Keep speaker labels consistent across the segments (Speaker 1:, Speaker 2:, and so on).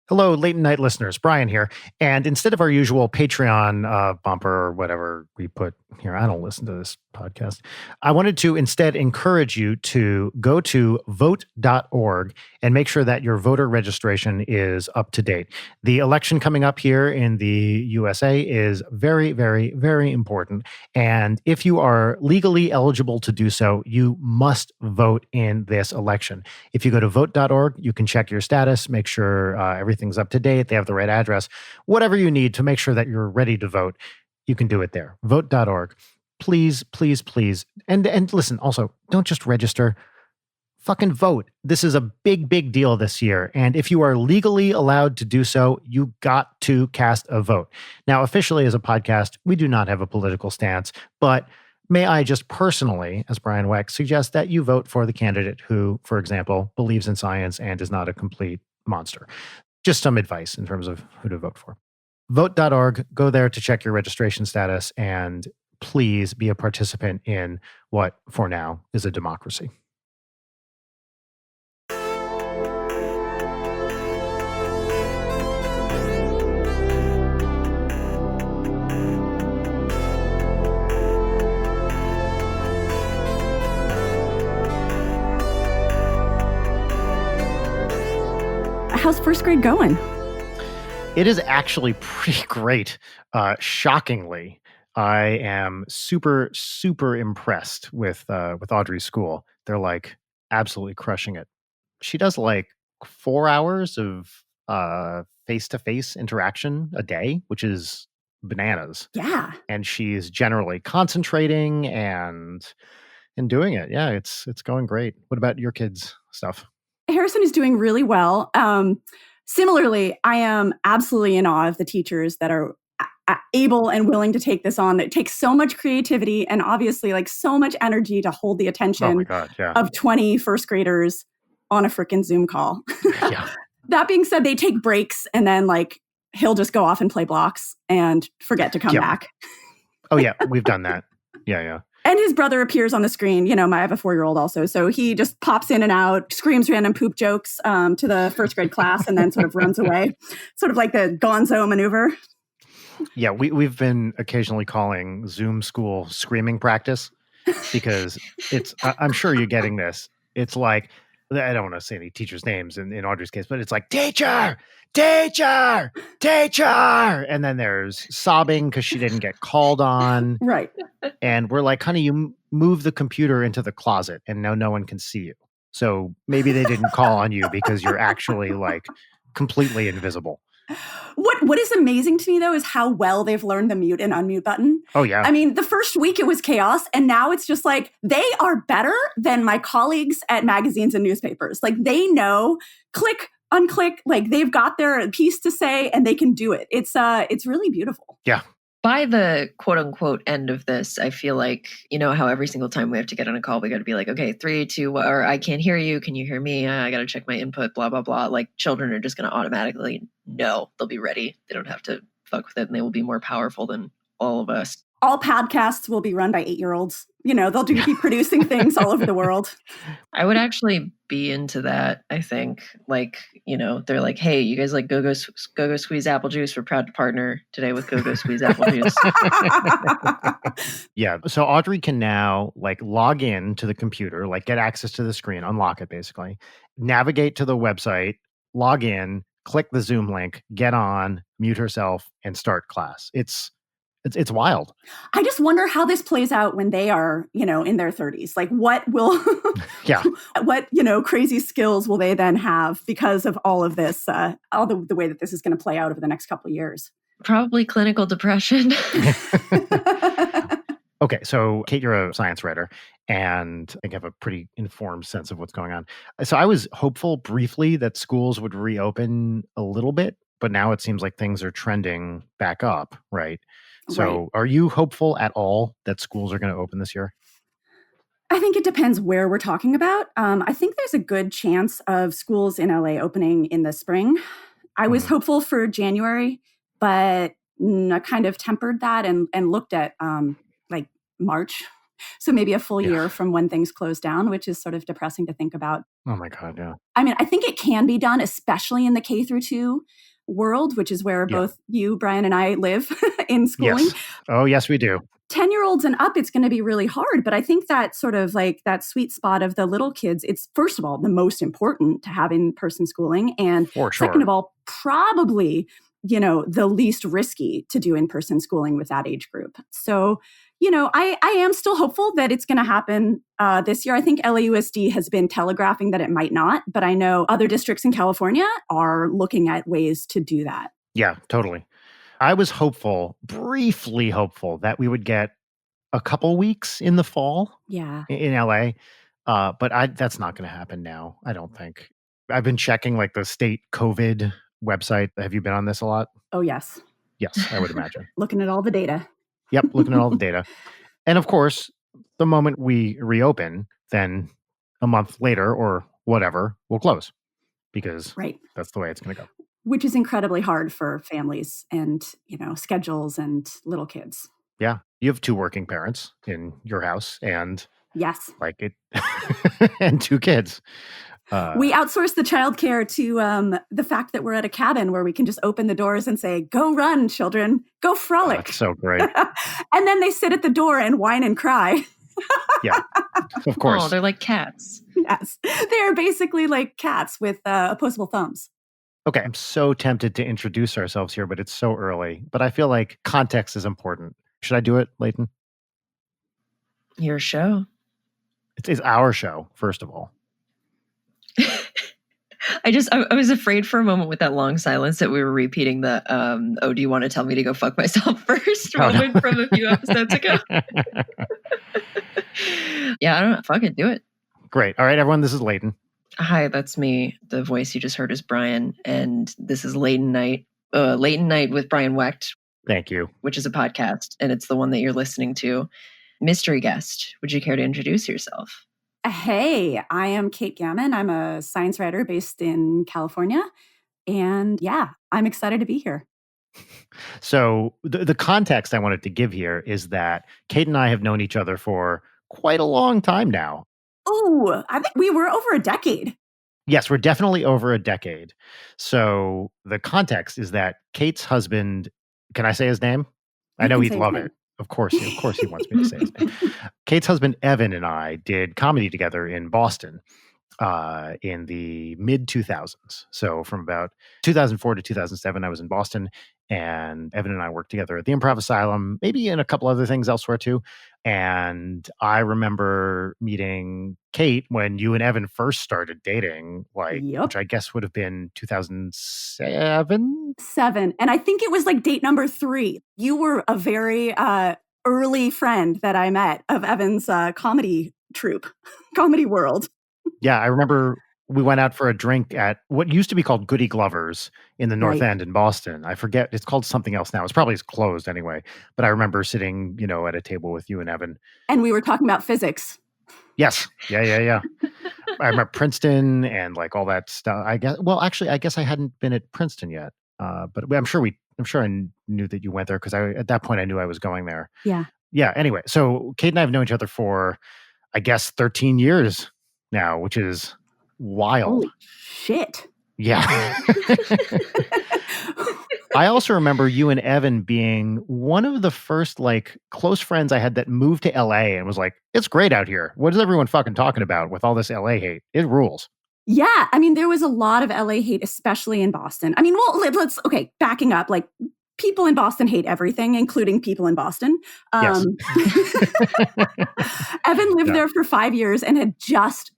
Speaker 1: Hello, late night listeners. Brian here. And instead of our usual Patreon bumper or whatever we put here, I don't listen to this podcast. I wanted to instead encourage you to go to vote.org and make sure that your voter registration is up to date. The election coming up here in the USA is very, very, very important. And if you are legally eligible to do so, you must vote in this election. If you go to vote.org, you can check your status, make sure everything's up to date, they have the right address, whatever you need to make sure that you're ready to vote, you can do it there. Vote.org. Please, please, please. And listen, also, don't just register. Fucking vote. This is a big, big deal this year. And if you are legally allowed to do so, you got to cast a vote. Now, officially as a podcast, we do not have a political stance, but may I just personally, as Brian Weck, suggest that you vote for the candidate who, for example, believes in science and is not a complete monster. Just some advice in terms of who to vote for. Vote.org, go there to check your registration status, and please be a participant in what, for now, is a democracy.
Speaker 2: How's first grade going?
Speaker 1: It is actually pretty great. Shockingly, I am super, super impressed with Audrey's school. They're like absolutely crushing it. She does like 4 hours of face-to-face interaction a day, which is bananas.
Speaker 2: Yeah.
Speaker 1: And she's generally concentrating and doing it. Yeah, it's going great. What about your kids' stuff?
Speaker 2: Harrison is doing really well. Similarly, I am absolutely in awe of the teachers that are able and willing to take this on. It takes so much creativity and obviously like so much energy to hold the attention of 20 first graders on a freaking Zoom call.
Speaker 1: Yeah.
Speaker 2: That being said, they take breaks and then like he'll just go off and play blocks and forget to come back.
Speaker 1: Oh yeah, we've done that. Yeah.
Speaker 2: And his brother appears on the screen. You know, I have a 4-year-old also. So he just pops in and out, screams random poop jokes to the first grade class, and then sort of runs away. Sort of like the gonzo maneuver.
Speaker 1: Yeah, we've been occasionally calling Zoom school screaming practice because it's, I'm sure you're getting this. It's like, I don't want to say any teachers' names in Audrey's case, but it's like, teacher, teacher, teacher. And then there's sobbing because she didn't get called on.
Speaker 2: Right.
Speaker 1: And we're like, honey, you move the computer into the closet and now no one can see you. So maybe they didn't call on you because you're actually like completely invisible.
Speaker 2: What is amazing to me, though, is how well they've learned the mute and unmute button.
Speaker 1: Oh, yeah.
Speaker 2: I mean, the first week it was chaos, and now it's just like, they are better than my colleagues at magazines and newspapers. Like, they know, click, unclick, like, they've got their piece to say, and they can do it. It's really beautiful.
Speaker 1: Yeah.
Speaker 3: By the quote unquote end of this, I feel like, you know, how every single time we have to get on a call, we got to be like, okay, 3, 2, or I can't hear you. Can you hear me? I got to check my input, blah, blah, blah. Like children are just going to automatically know. They'll be ready. They don't have to fuck with it, and they will be more powerful than all of us.
Speaker 2: All podcasts will be run by 8-year-olds. You know, they'll be producing things all over the world.
Speaker 3: I would actually be into that, I think. Like, you know, they're like, hey, you guys like Go-Go Squeeze Apple Juice? We're proud to partner today with Go-Go Squeeze Apple Juice.
Speaker 1: Yeah. So Audrey can now like log in to the computer, like get access to the screen, unlock it basically, navigate to the website, log in, click the Zoom link, get on, mute herself, and start class. It's wild.
Speaker 2: I just wonder how this plays out when they are, you know, in their 30s. Like what will, what, you know, crazy skills will they then have because of all of this, all the way that this is going to play out over the next couple of years?
Speaker 3: Probably clinical depression.
Speaker 1: Okay, so Kate, you're a science writer and I think have a pretty informed sense of what's going on. So I was hopeful briefly that schools would reopen a little bit, but now it seems like things are trending back up, right? So Are you hopeful at all that schools are going to open this year?
Speaker 2: I think it depends where we're talking about. I think there's a good chance of schools in LA opening in the spring. I was hopeful for January, but I kind of tempered that and looked at like March So maybe a full
Speaker 1: Yeah.
Speaker 2: year from when things close down, which is sort of depressing to think about.
Speaker 1: Oh my God, yeah.
Speaker 2: I mean, I think it can be done, especially in the K through 2 world, which is where
Speaker 1: Yeah.
Speaker 2: both you, Brian, and I live in schooling.
Speaker 1: Yes. Oh, yes, we do.
Speaker 2: 10-year-olds and up, it's going to be really hard. But I think that sort of like that sweet spot of the little kids, it's first of all, the most important to have in-person schooling. And
Speaker 1: For sure.
Speaker 2: second of all, probably, the least risky to do in-person schooling with that age group. So, I am still hopeful that it's going to happen this year. I think LAUSD has been telegraphing that it might not, but I know other districts in California are looking at ways to do that.
Speaker 1: Yeah, totally. I was hopeful, briefly hopeful, that we would get a couple weeks in the fall
Speaker 2: Yeah.
Speaker 1: in LA. But that's not going to happen now, I don't think. I've been checking like the state COVID website. Have you been on this a lot?
Speaker 2: Oh, yes.
Speaker 1: Yes, I would imagine.
Speaker 2: Looking at all the data.
Speaker 1: Yep, looking at all the data. And of course, the moment we reopen, then a month later or whatever, we'll close because
Speaker 2: Right.
Speaker 1: that's the way it's going to go.
Speaker 2: Which is incredibly hard for families and, schedules and little kids.
Speaker 1: Yeah. You have 2 working parents in your house and
Speaker 2: Yes.
Speaker 1: like it and 2 kids.
Speaker 2: We outsource the childcare to the fact that we're at a cabin where we can just open the doors and say, go run, children, go frolic.
Speaker 1: That's so great.
Speaker 2: And then they sit at the door and whine and cry.
Speaker 1: Yeah, of course.
Speaker 3: Oh, they're like cats.
Speaker 2: Yes. They are basically like cats with opposable thumbs.
Speaker 1: Okay, I'm so tempted to introduce ourselves here, but it's so early. But I feel like context is important. Should I do it, Leighton?
Speaker 3: Your show.
Speaker 1: It's our show, first of all.
Speaker 3: I was afraid for a moment with that long silence that we were repeating the, do you want to tell me to go fuck myself first moment from a few episodes ago? Yeah, I don't know. Fuck it, do it.
Speaker 1: Great. All right, everyone, this is Leighton.
Speaker 3: Hi, that's me. The voice you just heard is Brian, and this is Leighton Night with Brian Wecht.
Speaker 1: Thank you.
Speaker 3: Which is a podcast, and it's the one that you're listening to. Mystery guest, would you care to introduce yourself?
Speaker 2: Hey, I am Kate Gammon. I'm a science writer based in California. And yeah, I'm excited to be here.
Speaker 1: So the context I wanted to give here is that Kate and I have known each other for quite a long time now.
Speaker 2: Oh, I think we were over a decade.
Speaker 1: Yes, we're definitely over a decade. So the context is that Kate's husband, can I say his name? I know he'd love it. Of course he wants me to say his name. Kate's husband, Evan, and I did comedy together in Boston in the mid-2000s. So from about 2004 to 2007, I was in Boston, and Evan and I worked together at the Improv Asylum, maybe in a couple other things elsewhere too. And I remember meeting Kate when you and Evan first started dating, which I guess would have been 2007?
Speaker 2: 7. And I think it was like date number 3. You were a very early friend that I met of Evan's comedy troupe, Comedy World.
Speaker 1: Yeah, I remember we went out for a drink at what used to be called Goody Glover's in the North End in Boston. I forget, it's called something else now. It's probably closed anyway. But I remember sitting, at a table with you and Evan.
Speaker 2: And we were talking about physics.
Speaker 1: Yes. Yeah. I remember Princeton and like all that stuff. I guess I hadn't been at Princeton yet. But I'm sure I knew that you went there because at that point I knew I was going there.
Speaker 2: Yeah.
Speaker 1: Yeah. Anyway, so Kate and I have known each other for, I guess, 13 years now, which is wild.
Speaker 2: Holy shit.
Speaker 1: Yeah. I also remember you and Evan being one of the first like close friends I had that moved to LA and was like, it's great out here. What is everyone fucking talking about with all this LA hate? It rules.
Speaker 2: Yeah. I mean, there was a lot of LA hate, especially in Boston. I mean, well, let's backing up, like people in Boston hate everything, including people in Boston.
Speaker 1: Yes.
Speaker 2: Evan lived there for 5 years and had just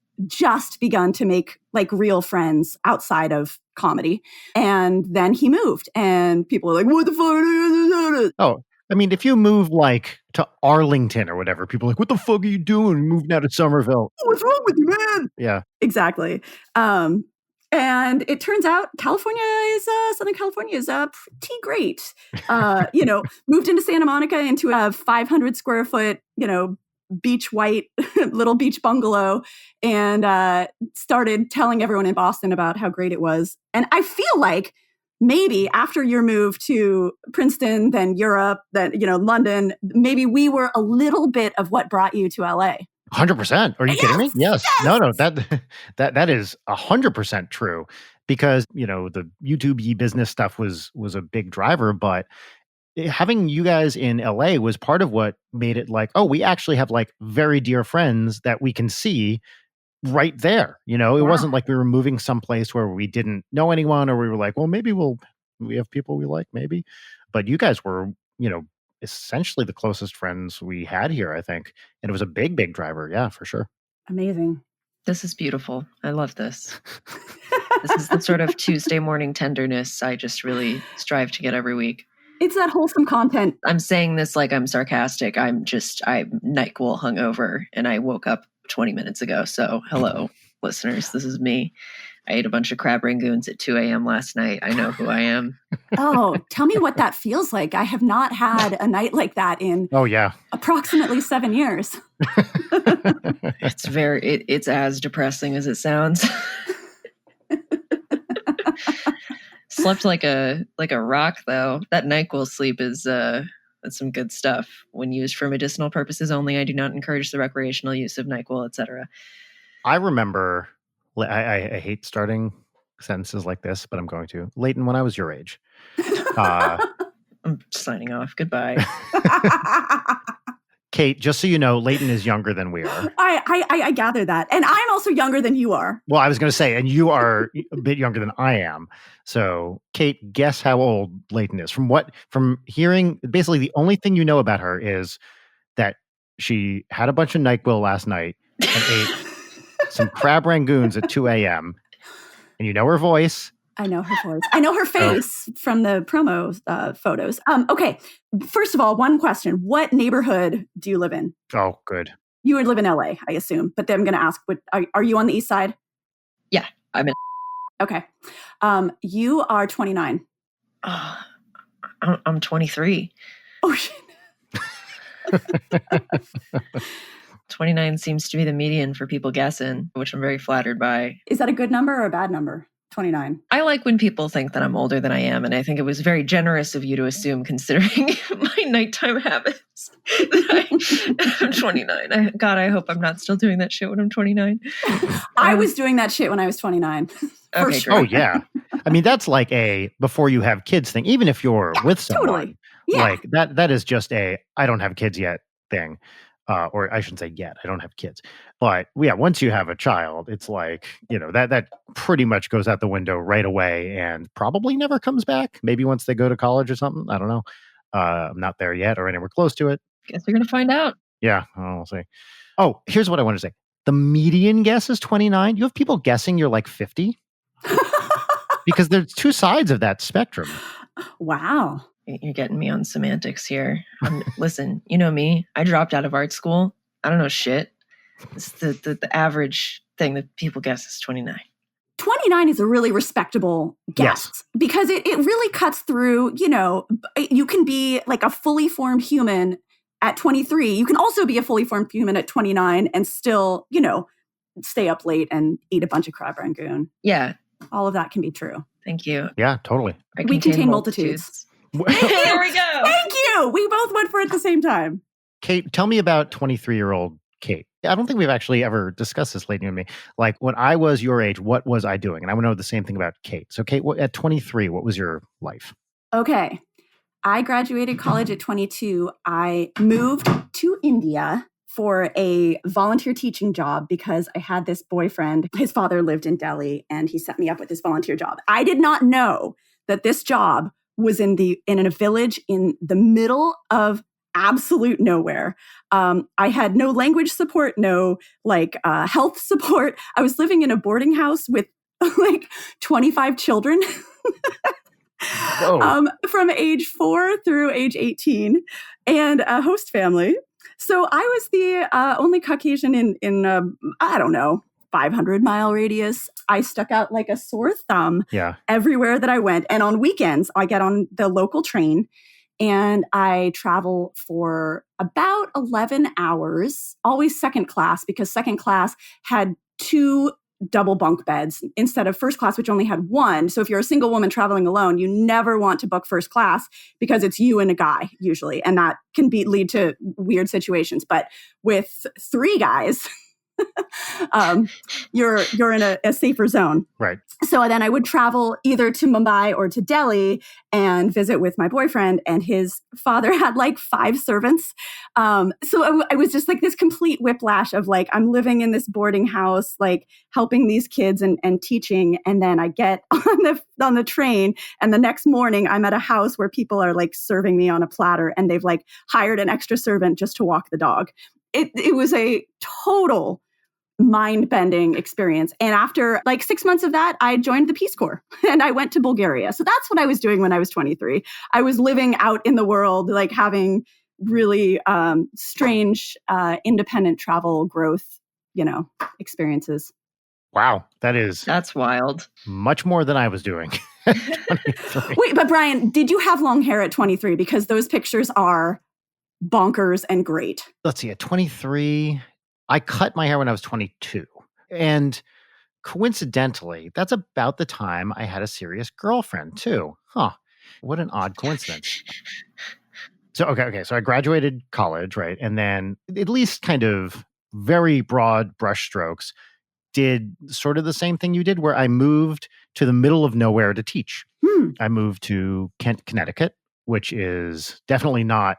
Speaker 2: begun to make like real friends outside of comedy. And then he moved and people were like, what the fuck?
Speaker 1: Oh, I mean, if you move like to Arlington or whatever, people are like, what the fuck are you doing? Moving out of Somerville.
Speaker 2: What's wrong with you, man?
Speaker 1: Yeah.
Speaker 2: Exactly. And it turns out Southern California is pretty great. Moved into Santa Monica into a 500 square foot, beach white little beach bungalow and started telling everyone in Boston about how great it was. And I feel like maybe after your move to Princeton, then Europe, then, London, maybe we were a little bit of what brought you to LA.
Speaker 1: 100%. Are you kidding me? Yes. No, that is 100% true, because, the YouTube business stuff was a big driver, but having you guys in LA was part of what made it like, oh, we actually have like very dear friends that we can see right there. It wasn't like we were moving someplace where we didn't know anyone, or we were like, well, maybe we have people we like, maybe. But you guys were, essentially the closest friends we had here, I think. And it was a big, big driver. Yeah, for sure.
Speaker 2: Amazing.
Speaker 3: This is beautiful. I love this. This is the sort of Tuesday morning tenderness I just really strive to get every week.
Speaker 2: It's that wholesome content.
Speaker 3: I'm saying this like I'm sarcastic. I'm NyQuil hungover, and I woke up 20 minutes ago. So hello, listeners. This is me. I ate a bunch of crab rangoons at 2 a.m. last night. I know who I am.
Speaker 2: Oh, tell me what that feels like. I have not had a night like that in approximately 7 years.
Speaker 3: It's as depressing as it sounds. Slept like a rock, though. That NyQuil sleep is that's some good stuff. When used for medicinal purposes only, I do not encourage the recreational use of NyQuil, etc.
Speaker 1: I remember, I hate starting sentences like this, but I'm going to. Leighton, when I was your age.
Speaker 3: I'm signing off. Goodbye.
Speaker 1: Kate, just so you know, Leighton is younger than we are.
Speaker 2: I gather that. And I'm also younger than you are.
Speaker 1: Well, I was going to say, and you are a bit younger than I am. So, Kate, guess how old Leighton is. From hearing, basically the only thing you know about her is that she had a bunch of NyQuil last night and ate some crab rangoons at 2 a.m. And you know her voice.
Speaker 2: I know her voice. I know her face from the promo photos. Okay. First of all, one question. What neighborhood do you live in?
Speaker 1: Oh, good.
Speaker 2: You would live in LA, I assume. But then I'm going to ask, are you on the east side?
Speaker 3: Yeah, I'm in.
Speaker 2: Okay. You are 29.
Speaker 3: I'm 23.
Speaker 2: Oh, shit.
Speaker 3: 29 seems to be the median for people guessing, which I'm very flattered by.
Speaker 2: Is that a good number or a bad number? 29.
Speaker 3: I like when people think that I'm older than I am, and I think it was very generous of you to assume, considering my nighttime habits, that I'm 29. God, I hope I'm not still doing that shit when I'm 29.
Speaker 2: I was doing that shit when I was 29. For
Speaker 3: Okay,
Speaker 2: sure.
Speaker 1: Oh, yeah. I mean, that's like a before you have kids thing. Even if you're with someone,
Speaker 2: totally. Yeah.
Speaker 1: like that is just a I don't have kids yet thing. Or I shouldn't say yet, I don't have kids. But yeah, once you have a child, it's like, that pretty much goes out the window right away and probably never comes back. Maybe once they go to college or something. I don't know. I'm not there yet or anywhere close to it.
Speaker 3: Guess we're going to find out.
Speaker 1: Yeah, we'll see. Oh, here's what I want to say. The median guess is 29. You have people guessing you're like 50. Because there's two sides of that spectrum.
Speaker 2: Wow.
Speaker 3: You're getting me on semantics here. Listen, you know me. I dropped out of art school. I don't know shit. It's the average thing that people guess is 29.
Speaker 2: 29 is a really respectable guess because it really cuts through, you can be like a fully formed human at 23. You can also be a fully formed human at 29 and still, stay up late and eat a bunch of crab rangoon.
Speaker 3: Yeah.
Speaker 2: All of that can be true.
Speaker 3: Thank you.
Speaker 1: Yeah, totally.
Speaker 2: We contain multitudes.
Speaker 3: There we go.
Speaker 2: Thank you. We both went for it at the same time.
Speaker 1: Kate, tell me about 23-year-old Kate. I don't think we've actually ever discussed this, Leighton and me. Like when I was your age, what was I doing? And I want to know the same thing about Kate. So Kate, at 23, what was your life?
Speaker 2: Okay. I graduated college at 22. I moved to India for a volunteer teaching job because I had this boyfriend. His father lived in Delhi and he set me up with this volunteer job. I did not know that this job was in a village in the middle of absolute nowhere. I had no language support, no health support. I was living in a boarding house with 25 children from age 4 through age 18 and a host family. So I was the only Caucasian in 500-mile radius. I stuck out like a sore thumb everywhere that I went. And on weekends, I get on the local train and I travel for about 11 hours, always second class, because second class had 2 double bunk beds instead of first class, which only had one. So if you're a single woman traveling alone, you never want to book first class because it's you and a guy usually. And that can lead to weird situations. But with three guys, you're in a safer zone.
Speaker 1: Right.
Speaker 2: So then I would travel either to Mumbai or to Delhi and visit with my boyfriend, and his father had like 5 servants. So I was just like this complete whiplash of like, I'm living in this boarding house, like helping these kids and teaching. And then I get on the train, and the next morning I'm at a house where people are like serving me on a platter, and they've like hired an extra servant just to walk the dog. It was a total mind-bending experience. And after like 6 months of that, I joined the Peace Corps and I went to Bulgaria. So that's what I was doing when I was 23. I was living out in the world, like having really strange independent travel growth, experiences.
Speaker 1: Wow. That's
Speaker 3: wild.
Speaker 1: Much more than I was doing.
Speaker 2: Wait, but Brian, did you have long hair at 23? Because those pictures are bonkers and great.
Speaker 1: Let's see, at 23, I cut my hair when I was 22. And coincidentally, that's about the time I had a serious girlfriend too. Huh. What an odd coincidence. So, okay. So I graduated college, right? And then at least kind of very broad brushstrokes, did sort of the same thing you did, where I moved to the middle of nowhere to teach. I moved to Kent, Connecticut, which is definitely not,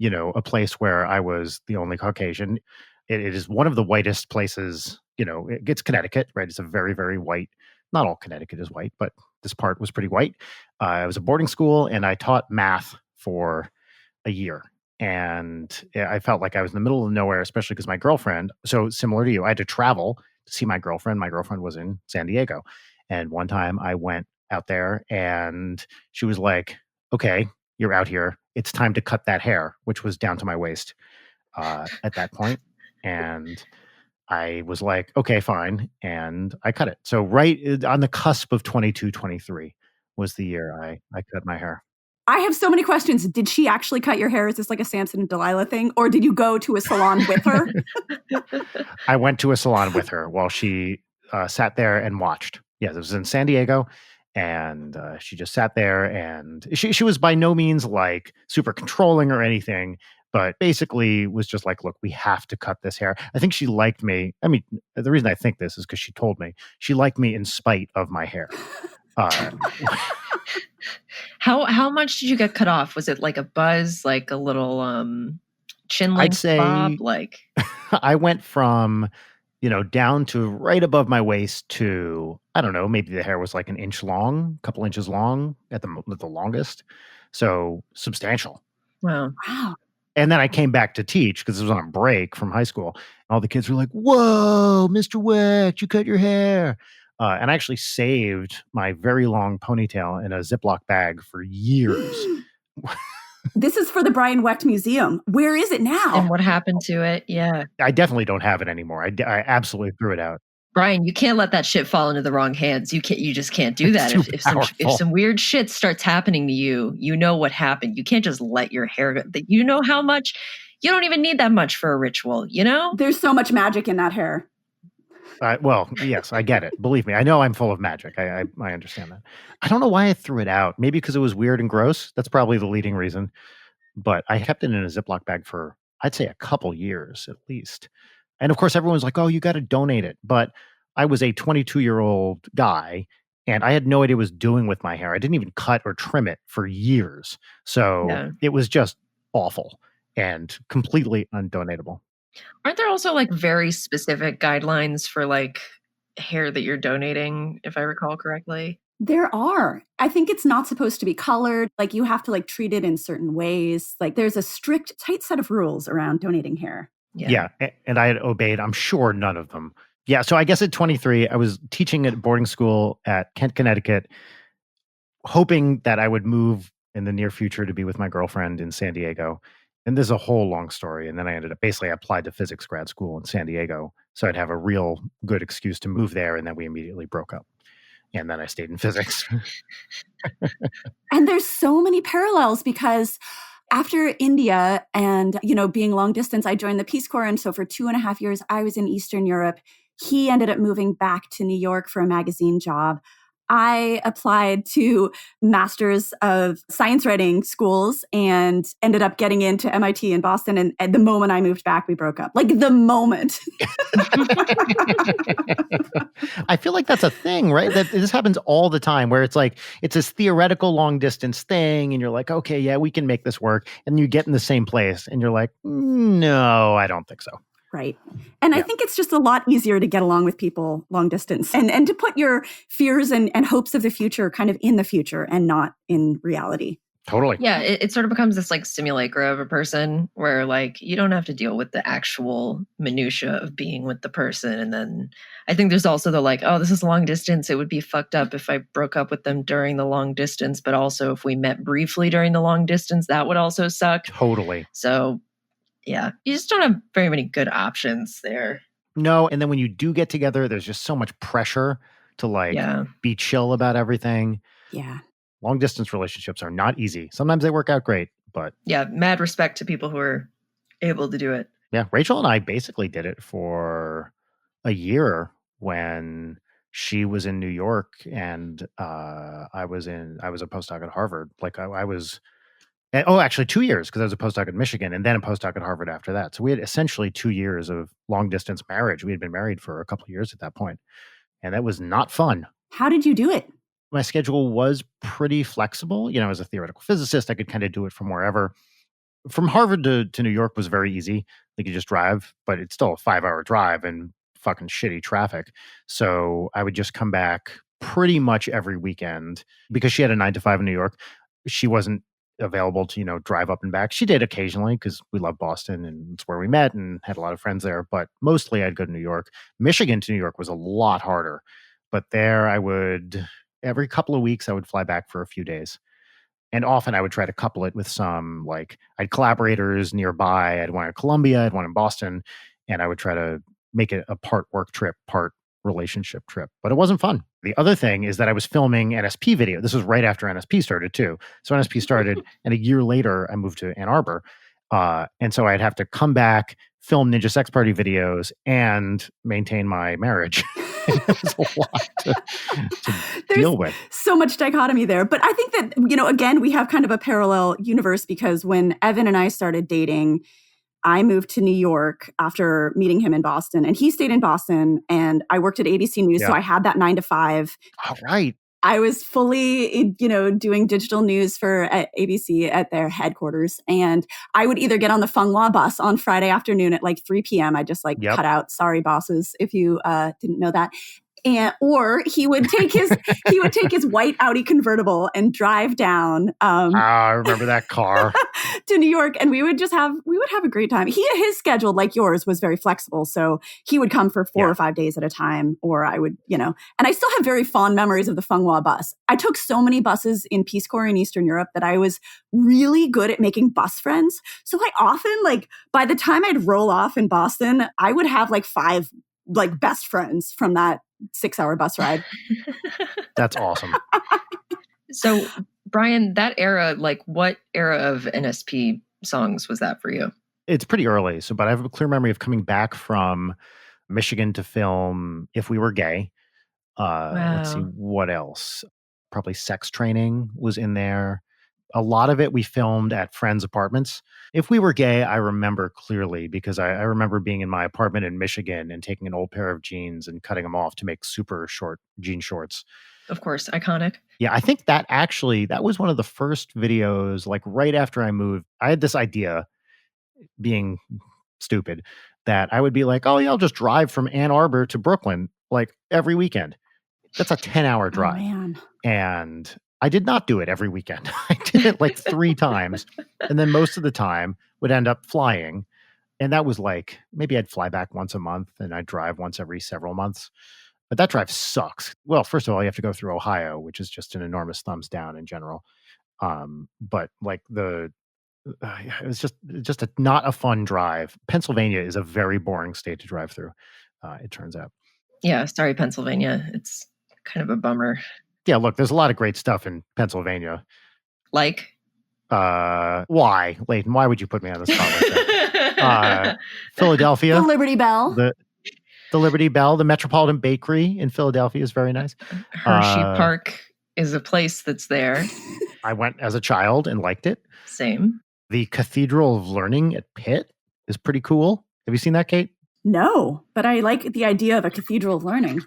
Speaker 1: a place where I was the only Caucasian. It is one of the whitest places, it's Connecticut, right? It's a very, very white, not all Connecticut is white, but this part was pretty white. I was a boarding school and I taught math for a year. And I felt like I was in the middle of nowhere, especially because my girlfriend, so similar to you, I had to travel to see my girlfriend. My girlfriend was in San Diego. And one time I went out there and she was like, okay, you're out here. It's time to cut that hair, which was down to my waist at that point. And I was like, okay, fine. And I cut it. So right on the cusp of 22, 23 was the year I cut my hair.
Speaker 2: I have so many questions. Did she actually cut your hair? Is this like a Samson and Delilah thing? Or did you go to a salon with her?
Speaker 1: I went to a salon with her while she sat there and watched. Yeah, this was in San Diego. And she just sat there, and she was by no means like super controlling or anything, but basically was just like, look, we have to cut this hair. I think she liked me. I mean, the reason I think this is because she told me she liked me in spite of my hair.
Speaker 3: How much did you get cut off? Was it like a buzz, like a little chin length
Speaker 1: I'd say
Speaker 3: bob? Like
Speaker 1: I went from, down to right above my waist to, I don't know, maybe the hair was like an inch long, a couple inches long at the longest. So substantial.
Speaker 3: Wow.
Speaker 1: And then I came back to teach because it was on a break from high school. All the kids were like, whoa, Mr. Wecht, you cut your hair. And I actually saved my very long ponytail in a Ziploc bag for years.
Speaker 2: This is for the Brian Wecht Museum. Where is it now?
Speaker 3: And what happened to it? Yeah.
Speaker 1: I definitely don't have it anymore. I absolutely threw it out.
Speaker 3: Brian, you can't let that shit fall into the wrong hands. You just can't do that. If some weird shit starts happening to you, you know what happened. You can't just let your hair go. You know how much, you don't even need that much for a ritual,
Speaker 2: There's so much magic in that hair.
Speaker 1: Well, yes, I get it. Believe me, I know I'm full of magic. I understand that. I don't know why I threw it out. Maybe because it was weird and gross. That's probably the leading reason. But I kept it in a Ziploc bag for, I'd say, a couple years at least. And of course, everyone's like, oh, you got to donate it. But I was a 22-year-old guy, and I had no idea what I was doing with my hair. I didn't even cut or trim it for years. So It was just awful and completely undonatable.
Speaker 3: Aren't there also like very specific guidelines for like hair that you're donating, if I recall correctly?
Speaker 2: There are. I think it's not supposed to be colored. Like you have to like treat it in certain ways. Like there's a strict, tight set of rules around donating hair.
Speaker 1: Yeah. And I had obeyed, I'm sure, none of them. Yeah. So I guess at 23, I was teaching at boarding school at Kent, Connecticut, hoping that I would move in the near future to be with my girlfriend in San Diego. And there's a whole long story. And then I ended up I applied to physics grad school in San Diego. So I'd have a real good excuse to move there. And then we immediately broke up. And then I stayed in physics.
Speaker 2: And there's so many parallels because after India and, being long distance, I joined the Peace Corps. And so for 2.5 years, I was in Eastern Europe He ended up moving back to New York for a magazine job. I applied to Masters of Science Writing schools and ended up getting into MIT in Boston. And at the moment I moved back, we broke up. Like the moment.
Speaker 1: I feel like that's a thing, right? That this happens all the time where it's like, it's this theoretical long distance thing. And you're like, okay, yeah, we can make this work. And you get in the same place and you're like, no, I don't think so.
Speaker 2: Right. And I think it's just a lot easier to get along with people long distance and to put your fears and hopes of the future kind of in the future and not in reality.
Speaker 1: Totally.
Speaker 3: Yeah, it sort of becomes this like simulacra of a person where like you don't have to deal with the actual minutia of being with the person. And then I think there's also the like, oh, this is long distance. It would be fucked up if I broke up with them during the long distance. But also if we met briefly during the long distance, that would also suck.
Speaker 1: Totally.
Speaker 3: So yeah, you just don't have very many good options there.
Speaker 1: No, and then when you do get together, there's just so much pressure to like be chill about everything.
Speaker 2: Yeah.
Speaker 1: Long distance relationships are not easy. Sometimes they work out great, but
Speaker 3: yeah, mad respect to people who are able to do it.
Speaker 1: Yeah, Rachel and I basically did it for a year when she was in New York and I was a postdoc at Harvard. Like I was. Actually 2 years because I was a postdoc at Michigan and then a postdoc at Harvard after that. So we had essentially 2 years of long distance marriage. We had been married for a couple of years at that point, and that was not fun.
Speaker 2: How did you do it?
Speaker 1: My schedule was pretty flexible. You know, as a theoretical physicist, I could kind of do it from wherever. From Harvard to New York was very easy. Like you just drive, but it's still a 5-hour drive and fucking shitty traffic. So I would just come back pretty much every weekend because she had a 9 to 5 in New York. She wasn't available to, drive up and back. She did occasionally because we love Boston and it's where we met and had a lot of friends there. But mostly I'd go to New York. Michigan to New York was a lot harder. But there I would, every couple of weeks, I would fly back for a few days. And often I would try to couple it with some, like, I had collaborators nearby. I had one in Columbia, I had one in Boston. And I would try to make it a part work trip, part relationship trip. But it wasn't fun. The other thing is that I was filming NSP video. This was right after NSP started too. So NSP started and a year later I moved to Ann Arbor. And so I'd have to come back, film Ninja Sex Party videos and maintain my marriage. It was a lot to deal with.
Speaker 2: So much dichotomy there. But I think that, again, we have kind of a parallel universe because when Evan and I started dating, I moved to New York after meeting him in Boston, and he stayed in Boston, and I worked at ABC News, so I had that 9 to 5.
Speaker 1: All right.
Speaker 2: I was fully, doing digital news for ABC at their headquarters, and I would either get on the Fenghua bus on Friday afternoon at like 3 p.m. I just cut out, sorry bosses, if you didn't know that. Or he would take his white Audi convertible and drive down.
Speaker 1: I remember that car
Speaker 2: to New York, and we would have a great time. His schedule, like yours, was very flexible, so he would come for 4 or 5 days at a time, or I would, and I still have very fond memories of the Fenghua bus. I took so many buses in Peace Corps in Eastern Europe that I was really good at making bus friends. So I often, by the time I'd roll off in Boston, I would have 5 best friends from that 6-hour bus ride.
Speaker 1: That's awesome.
Speaker 3: So, Brian, that era, what era of NSP songs was that for you?
Speaker 1: It's pretty early. But I have a clear memory of coming back from Michigan to film If We Were Gay.
Speaker 3: Wow.
Speaker 1: Let's see, what else? Probably Sex Training was in there. A lot of it we filmed at friends' apartments. If We Were Gay, I remember clearly because I remember being in my apartment in Michigan and taking an old pair of jeans and cutting them off to make super short jean shorts.
Speaker 3: Of course, iconic.
Speaker 1: Yeah, I think that was one of the first videos, right after I moved. I had this idea, being stupid, that I would be like, oh yeah, I'll just drive from Ann Arbor to Brooklyn every weekend. That's a 10-hour drive.
Speaker 2: Oh, man.
Speaker 1: And I did not do it every weekend. I did it 3 times. And then most of the time would end up flying. And that was maybe I'd fly back once a month and I'd drive once every several months. But that drive sucks. Well, first of all, you have to go through Ohio, which is just an enormous thumbs down in general. But it was just not a fun drive. Pennsylvania is a very boring state to drive through, it turns out. Yeah,
Speaker 3: sorry, Pennsylvania. It's kind of a bummer.
Speaker 1: Yeah, look, there's a lot of great stuff in Pennsylvania.
Speaker 3: Like?
Speaker 1: Why, Leighton? Why would you put me on the spot like that? Philadelphia.
Speaker 2: The Liberty Bell.
Speaker 1: The Liberty Bell, the Metropolitan Bakery in Philadelphia is very nice.
Speaker 3: Hershey Park is a place that's there.
Speaker 1: I went as a child and liked it.
Speaker 3: Same.
Speaker 1: The Cathedral of Learning at Pitt is pretty cool. Have you seen that, Kate?
Speaker 2: No, but I like the idea of a Cathedral of Learning.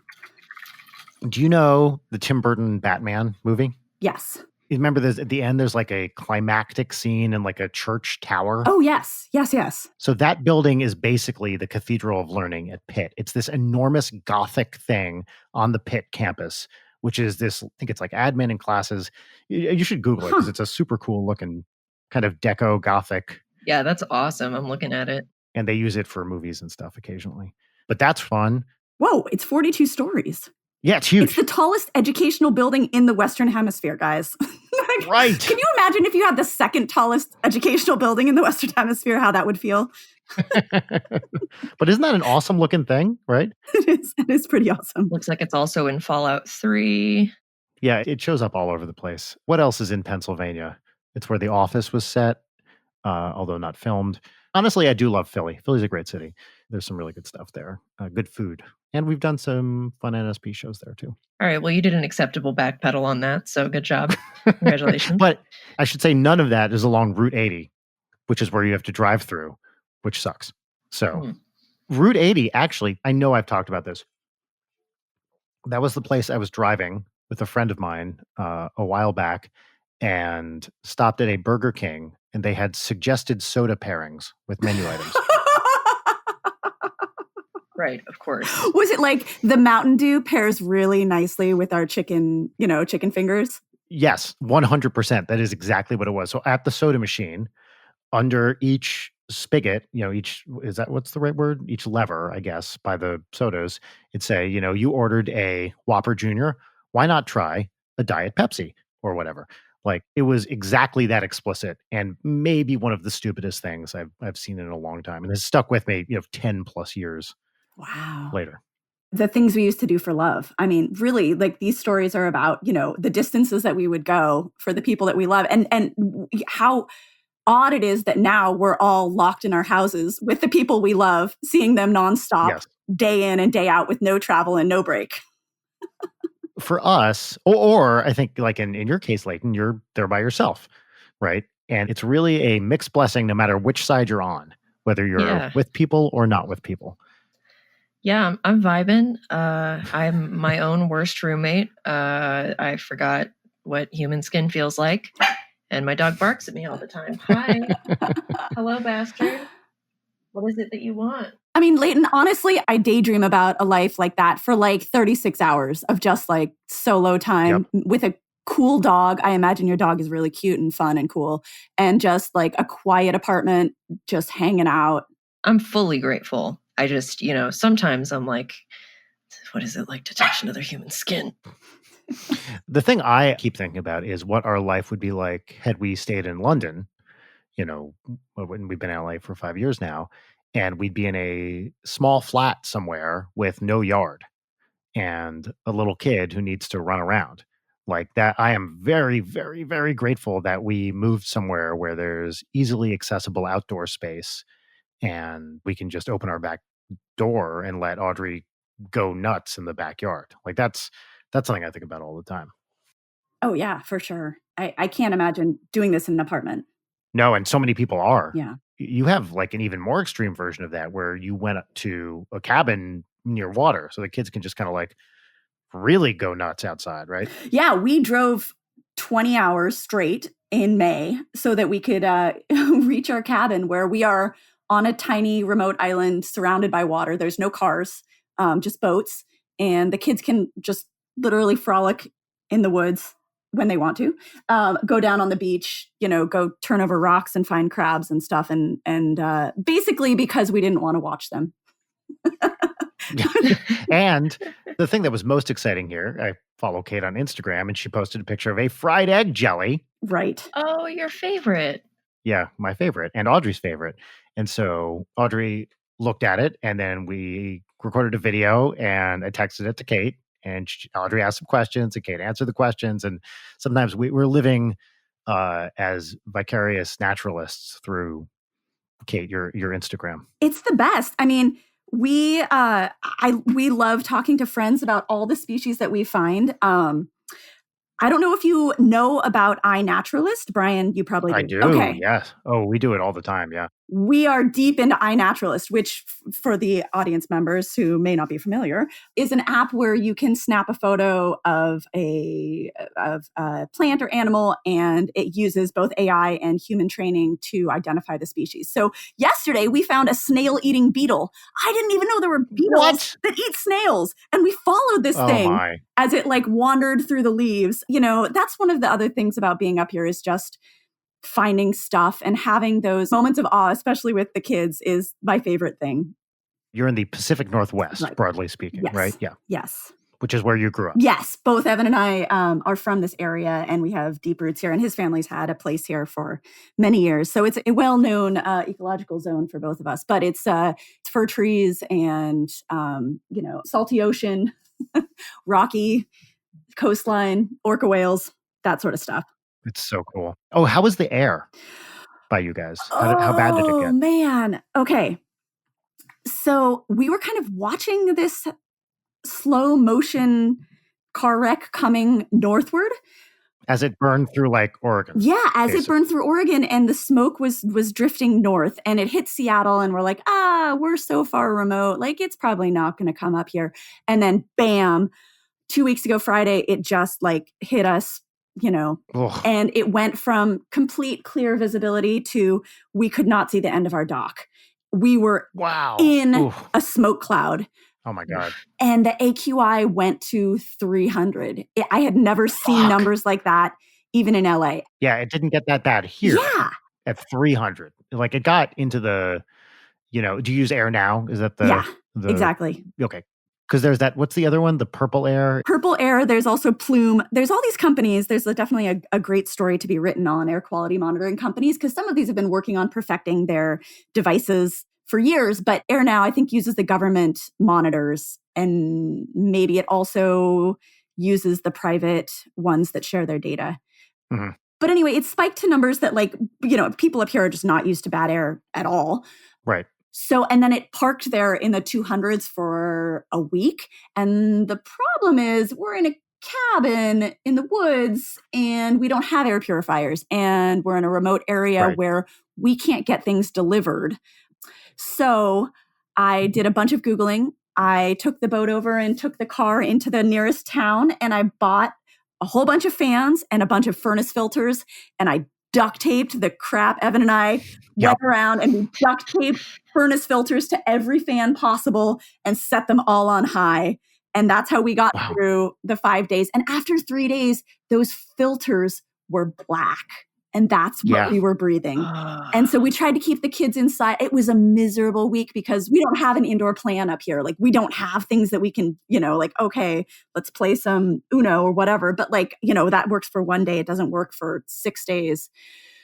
Speaker 1: Do you know the Tim Burton Batman movie?
Speaker 2: Yes.
Speaker 1: You remember at the end, there's like a climactic scene in like a church tower?
Speaker 2: Oh, yes. Yes.
Speaker 1: So that building is basically the Cathedral of Learning at Pitt. It's this enormous Gothic thing on the Pitt campus, which is this, I think it's like admin and classes. You should Google it because it's a super cool looking kind of deco Gothic.
Speaker 3: Yeah, that's awesome. I'm looking at it.
Speaker 1: And they use it for movies and stuff occasionally. But that's fun.
Speaker 2: Whoa, it's 42 stories.
Speaker 1: Yeah, it's huge.
Speaker 2: It's the tallest educational building in the Western Hemisphere, guys.
Speaker 1: Right.
Speaker 2: Can you imagine if you had the second tallest educational building in the Western Hemisphere, how that would feel?
Speaker 1: But isn't that an awesome looking thing, right?
Speaker 2: It is. It is pretty awesome.
Speaker 3: Looks like it's also in Fallout 3.
Speaker 1: Yeah, it shows up all over the place. What else is in Pennsylvania? It's where The Office was set, although not filmed. Honestly, I do love Philly. Philly's a great city. There's some really good stuff there. Good food. And we've done some fun NSP shows there too.
Speaker 3: All right. Well, you did an acceptable backpedal on that. So good job. Congratulations.
Speaker 1: But I should say none of that is along Route 80, which is where you have to drive through, which sucks. So Route 80, actually, I know I've talked about this. That was the place I was driving with a friend of mine a while back and stopped at a Burger King, and they had suggested soda pairings with menu items.
Speaker 3: Right, of course.
Speaker 2: Was it like the Mountain Dew pairs really nicely with our chicken fingers?
Speaker 1: Yes, 100%. That is exactly what it was. So at the soda machine, under each spigot, what's the right word? Each lever, I guess, by the sodas, it'd say, you ordered a Whopper Junior. Why not try a Diet Pepsi or whatever? Like, it was exactly that explicit, and maybe one of the stupidest things I've seen in a long time, and it's stuck with me, 10 plus years.
Speaker 2: Wow.
Speaker 1: Later.
Speaker 2: The things we used to do for love. I mean, really, like, these stories are about, the distances that we would go for the people that we love, and how odd it is that now we're all locked in our houses with the people we love, seeing them nonstop, day in and day out with no travel and no break.
Speaker 1: For us, or I think like in your case, Leighton, you're there by yourself, right? And it's really a mixed blessing no matter which side you're on, whether you're with people or not with people.
Speaker 3: Yeah, I'm vibing. I'm my own worst roommate. I forgot what human skin feels like. And my dog barks at me all the time. Hi. Hello, bastard. What is it that you want?
Speaker 2: I mean, Leighton, honestly, I daydream about a life like that for like 36 hours of just like solo time with a cool dog. I imagine your dog is really cute and fun and cool. And just like a quiet apartment, just hanging out.
Speaker 3: I'm fully grateful. I just, sometimes I'm like, what is it like to touch another human skin?
Speaker 1: The thing I keep thinking about is what our life would be like had we stayed in London, when we've been in LA for 5 years now, and we'd be in a small flat somewhere with no yard and a little kid who needs to run around. Like that, I am very, very, very grateful that we moved somewhere where there's easily accessible outdoor space and we can just open our back door and let Audrey go nuts in the backyard. Like that's something I think about all the time.
Speaker 2: Oh yeah, for sure. I can't imagine doing this in an apartment.
Speaker 1: No, and so many people are.
Speaker 2: Yeah.
Speaker 1: You have like an even more extreme version of that where you went up to a cabin near water so the kids can just kind of like really go nuts outside, right?
Speaker 2: Yeah, we drove 20 hours straight in May so that we could reach our cabin where we are on a tiny remote island surrounded by water. There's no cars, just boats. And the kids can just literally frolic in the woods when they want to, go down on the beach, go turn over rocks and find crabs and stuff. And basically because we didn't want to watch them.
Speaker 1: And the thing that was most exciting here, I follow Kate on Instagram and she posted a picture of a fried egg jelly.
Speaker 2: Right.
Speaker 3: Oh, your favorite.
Speaker 1: Yeah, my favorite and Audrey's favorite. And so Audrey looked at it and then we recorded a video and I texted it to Kate. And Audrey asked some questions and Kate answered the questions. And sometimes we're living as vicarious naturalists through, Kate, your Instagram.
Speaker 2: It's the best. I mean, We love talking to friends about all the species that we find. I don't know if you know about iNaturalist. Brian, you probably
Speaker 1: I
Speaker 2: do.
Speaker 1: do,
Speaker 2: Okay.
Speaker 1: yes. Oh, we do it all the time, yeah.
Speaker 2: We are deep into iNaturalist, which for the audience members who may not be familiar, is an app where you can snap a photo of a plant or animal, and it uses both AI and human training to identify the species. So yesterday we found a snail-eating beetle. I didn't even know there were beetles that eat snails, and we followed this thing as it like wandered through the leaves. You know, that's one of the other things about being up here is just finding stuff, and having those moments of awe, especially with the kids, is my favorite thing.
Speaker 1: You're in the Pacific Northwest,
Speaker 2: Right.
Speaker 1: broadly speaking,
Speaker 2: Yes.
Speaker 1: right? Yeah.
Speaker 2: Yes.
Speaker 1: Which is where you grew up.
Speaker 2: Yes. Both Evan and I are from this area, and we have deep roots here, and his family's had a place here for many years. So it's a well-known ecological zone for both of us, but it's fir trees and, salty ocean, rocky coastline, orca whales, that sort of stuff.
Speaker 1: It's so cool. Oh, how was the air by you guys? How bad did it get?
Speaker 2: Oh, man. Okay. So we were kind of watching this slow motion car wreck coming northward.
Speaker 1: As it burned through like Oregon.
Speaker 2: Yeah, as it burned through Oregon, and the smoke was drifting north, and it hit Seattle, and we're like, we're so far remote. Like, it's probably not going to come up here. And then bam, 2 weeks ago Friday, it just like hit us, and it went from complete clear visibility to we could not see the end of our dock. We were in a smoke cloud.
Speaker 1: Oh my God.
Speaker 2: And the AQI went to 300. I had never seen numbers like that, even in LA.
Speaker 1: Yeah, it didn't get that bad here.
Speaker 2: Yeah.
Speaker 1: At 300. Like it got into the, do you use air now? Is that the...
Speaker 2: Yeah, exactly.
Speaker 1: Okay. Because there's that, what's the other one? The Purple Air?
Speaker 2: Purple Air. There's also Plume. There's all these companies. There's definitely a great story to be written on air quality monitoring companies, because some of these have been working on perfecting their devices for years. But Air Now, I think, uses the government monitors, and maybe it also uses the private ones that share their data.
Speaker 1: Mm-hmm.
Speaker 2: But anyway, it spiked to numbers that people up here are just not used to bad air at all.
Speaker 1: Right.
Speaker 2: So, and then it parked there in the 200s for a week. And the problem is we're in a cabin in the woods, and we don't have air purifiers, and we're in a remote area where we can't get things delivered. So I did a bunch of Googling. I took the boat over and took the car into the nearest town, and I bought a whole bunch of fans and a bunch of furnace filters, and I duct taped the crap. Evan and I went around and we duct taped furnace filters to every fan possible and set them all on high. And that's how we got through the 5 days. And after 3 days, those filters were black. And that's what we were breathing. And so we tried to keep the kids inside. It was a miserable week because we don't have an indoor plan up here. Like, we don't have things that we can, okay, let's play some Uno or whatever. But that works for 1 day. It doesn't work for 6 days.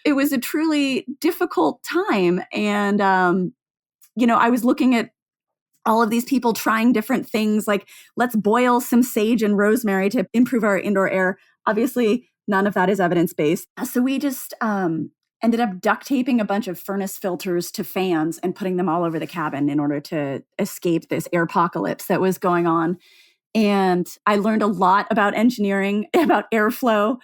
Speaker 2: It was a truly difficult time. And, I was looking at all of these people trying different things, like let's boil some sage and rosemary to improve our indoor air. Obviously, none of that is evidence-based. So we just ended up duct taping a bunch of furnace filters to fans and putting them all over the cabin in order to escape this air apocalypse that was going on. And I learned a lot about engineering, about airflow.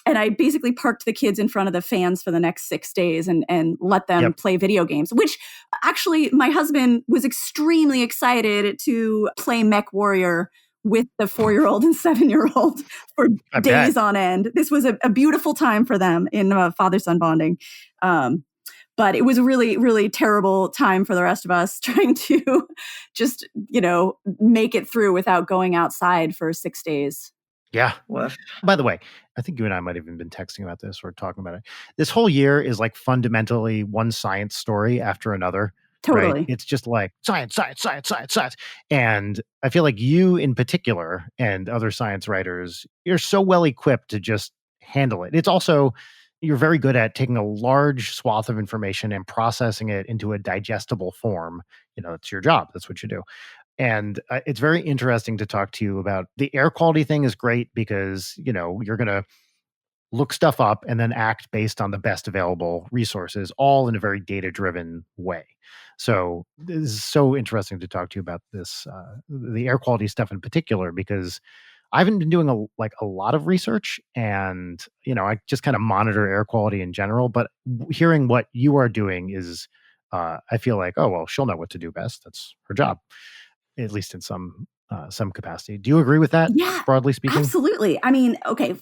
Speaker 2: And I basically parked the kids in front of the fans for the next 6 days and let them play video games, which actually my husband was extremely excited to play Mech Warrior with the 4-year-old and 7-year-old for days on end. This was a beautiful time for them in father-son bonding. But it was a really, really terrible time for the rest of us trying to just, make it through without going outside for 6 days.
Speaker 1: Yeah.
Speaker 3: Woof.
Speaker 1: By the way, I think you and I might have even been texting about this or talking about it. This whole year is like fundamentally one science story after another.
Speaker 2: Totally.
Speaker 1: Right? It's just like science, science, science, science, science. And I feel like you in particular and other science writers, you're so well equipped to just handle it. It's also, you're very good at taking a large swath of information and processing it into a digestible form. It's your job. That's what you do. And it's very interesting to talk to you about. The air quality thing is great because, you're going to look stuff up, and then act based on the best available resources, all in a very data-driven way. So this is so interesting to talk to you about this, the air quality stuff in particular, because I haven't been doing a lot of research, and I just kind of monitor air quality in general. But hearing what you are doing is, I feel like, oh well, she'll know what to do best. That's her job, at least in some capacity. Do you agree with that?
Speaker 2: Yeah,
Speaker 1: Broadly speaking,
Speaker 2: absolutely. I mean, okay,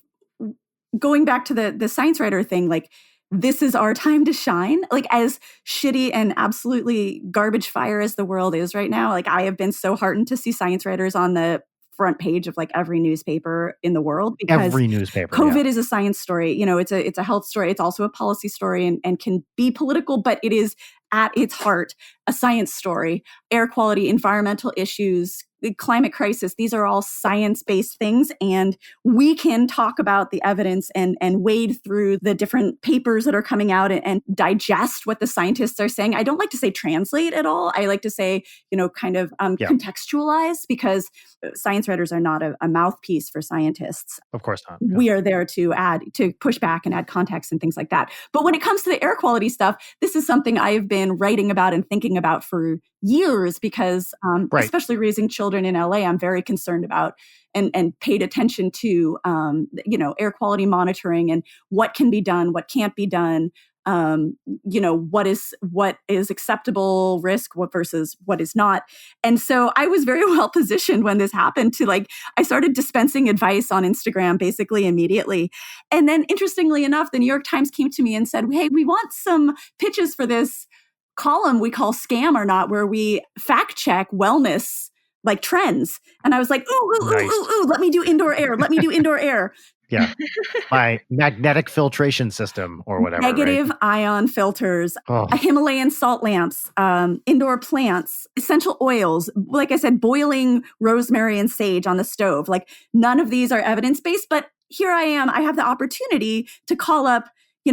Speaker 2: going back to the science writer thing, like this is our time to shine. Like as shitty and absolutely garbage fire as the world is right now, like I have been so heartened to see science writers on the front page of like every newspaper in the world, because
Speaker 1: every newspaper.
Speaker 2: COVID
Speaker 1: Yeah.
Speaker 2: is a science story. It's a health story. It's also a policy story and can be political, but it is at its heart a science story. Air quality, environmental issues, the climate crisis, these are all science-based things. And we can talk about the evidence and wade through the different papers that are coming out and digest what the scientists are saying. I don't like to say translate at all. I like to say, kind of contextualize, because science writers are not a mouthpiece for scientists.
Speaker 1: Of course not. Yeah.
Speaker 2: We are there to push back and add context and things like that. But when it comes to the air quality stuff, this is something I have been writing about and thinking about for years, because especially raising children in LA, I'm very concerned about and paid attention to, air quality monitoring and what can be done, what can't be done. What is acceptable risk, what versus what is not. And so I was very well positioned when this happened I started dispensing advice on Instagram basically immediately. And then interestingly enough, the New York Times came to me and said, hey, we want some pitches for this column we call Scam or Not, where we fact check wellness trends. And I was like, ooh, let me do indoor air.
Speaker 1: Yeah. My magnetic filtration system or whatever.
Speaker 2: Negative
Speaker 1: right?
Speaker 2: ion filters, Himalayan salt lamps, indoor plants, essential oils. Like I said, boiling rosemary and sage on the stove. Like none of these are evidence-based, but here I am. I have the opportunity to call up,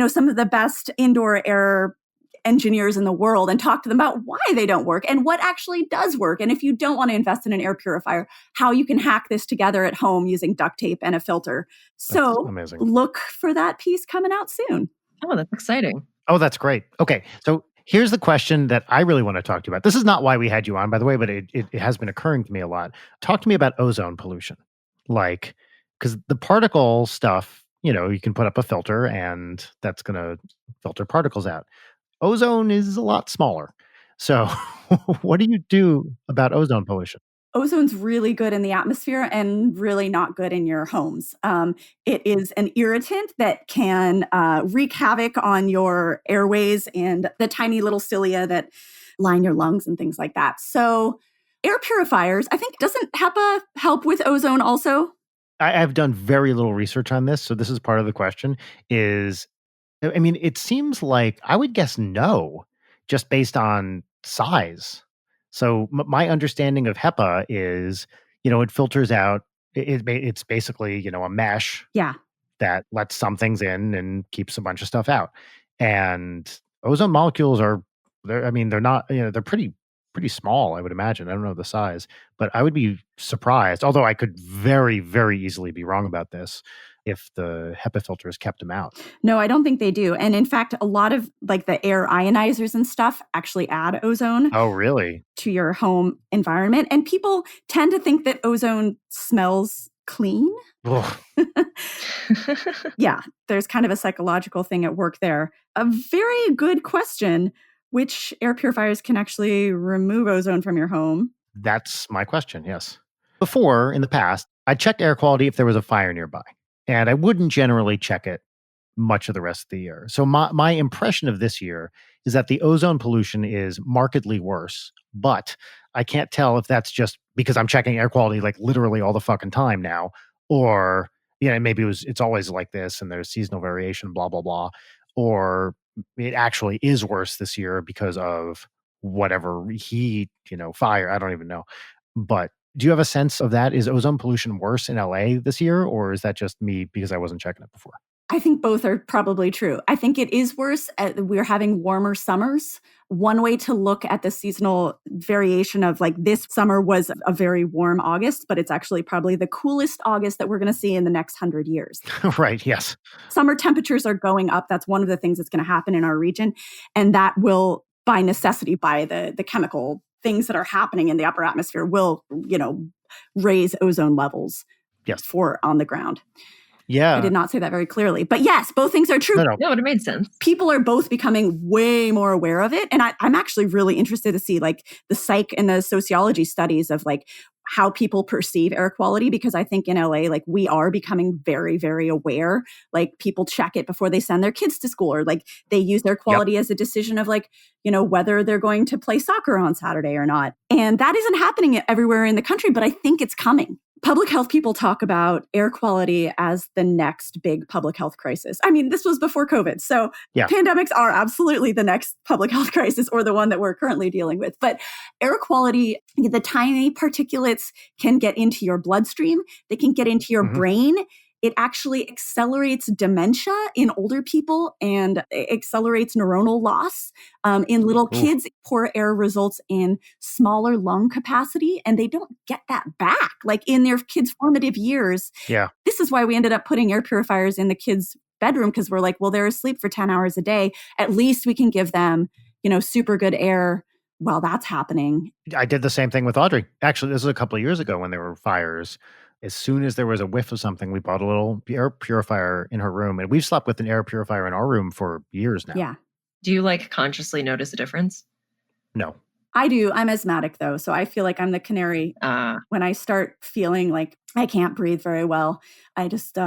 Speaker 2: some of the best indoor air engineers in the world and talk to them about why they don't work and what actually does work. And if you don't want to invest in an air purifier, how you can hack this together at home using duct tape and a filter. So look for that piece coming out soon.
Speaker 3: Oh, that's exciting.
Speaker 1: Oh, that's great. Okay. So here's the question that I really want to talk to you about. This is not why we had you on, by the way, but it has been occurring to me a lot. Talk to me about ozone pollution. Because the particle stuff, you can put up a filter and that's going to filter particles out. Ozone is a lot smaller. So what do you do about ozone pollution?
Speaker 2: Ozone's really good in the atmosphere and really not good in your homes. It is an irritant that can wreak havoc on your airways and the tiny little cilia that line your lungs and things like that. So air purifiers, I think, doesn't HEPA help with ozone also?
Speaker 1: I've done very little research on this. So this is part of the question it seems like I would guess no, just based on size. So my understanding of HEPA is, it filters out, it's basically, a mesh that lets some things in and keeps a bunch of stuff out. And ozone molecules they're not, they're pretty small, I would imagine. I don't know the size, but I would be surprised, although I could very, very easily be wrong about this, if the HEPA filters kept them out.
Speaker 2: No, I don't think they do. And in fact, a lot of the air ionizers and stuff actually add ozone.
Speaker 1: Oh, really?
Speaker 2: To your home environment. And people tend to think that ozone smells clean. Yeah, there's kind of a psychological thing at work there. A very good question. Which air purifiers can actually remove ozone from your home?
Speaker 1: That's my question, yes. Before, in the past, I checked air quality if there was a fire nearby. And I wouldn't generally check it much of the rest of the year. So my impression of this year is that the ozone pollution is markedly worse, but I can't tell if that's just because I'm checking air quality literally all the fucking time now, or maybe it's always like this and there's seasonal variation, blah, blah, blah, or it actually is worse this year because of whatever heat, fire, I don't even know. But do you have a sense of that? Is ozone pollution worse in LA this year, or is that just me because I wasn't checking it before?
Speaker 2: I think both are probably true. I think it is worse. We're having warmer summers, one way to look at the seasonal variation of like this summer was a very warm August, but it's actually probably the coolest August that we're going to see in the next 100 years.
Speaker 1: Right, yes.
Speaker 2: Summer temperatures are going up. That's one of the things that's going to happen in our region. And that will, by necessity, by the chemical things that are happening in the upper atmosphere will, raise ozone levels for on the ground.
Speaker 1: Yeah.
Speaker 2: I did not say that very clearly. But yes, both things are true.
Speaker 3: No, it made sense.
Speaker 2: People are both becoming way more aware of it. And I'm actually really interested to see like the psych and the sociology studies of like how people perceive air quality, because I think in LA, like we are becoming very, very aware. Like people check it before they send their kids to school, or like they use air quality as a decision of like, whether they're going to play soccer on Saturday or not. And that isn't happening everywhere in the country, but I think it's coming. Public health people talk about air quality as the next big public health crisis. I mean, this was before COVID. So pandemics are absolutely the next public health crisis, or the one that we're currently dealing with. But air quality, the tiny particulates can get into your bloodstream. They can get into your brain. It actually accelerates dementia in older people and accelerates neuronal loss. In little kids, poor air results in smaller lung capacity, and they don't get that back. Like in their kids' formative years.
Speaker 1: Yeah.
Speaker 2: This is why we ended up putting air purifiers in the kids' bedroom, because we're like, well, they're asleep for 10 hours a day. At least we can give them, super good air while that's happening.
Speaker 1: I did the same thing with Audrey. Actually, this was a couple of years ago when there were fires. As soon as there was a whiff of something, we bought a little air purifier in her room. And we've slept with an air purifier in our room for years now.
Speaker 2: Yeah.
Speaker 3: Do you like consciously notice a difference?
Speaker 1: No.
Speaker 2: I do. I'm asthmatic though. So I feel like I'm the canary. When I start feeling like I can't breathe very well, I just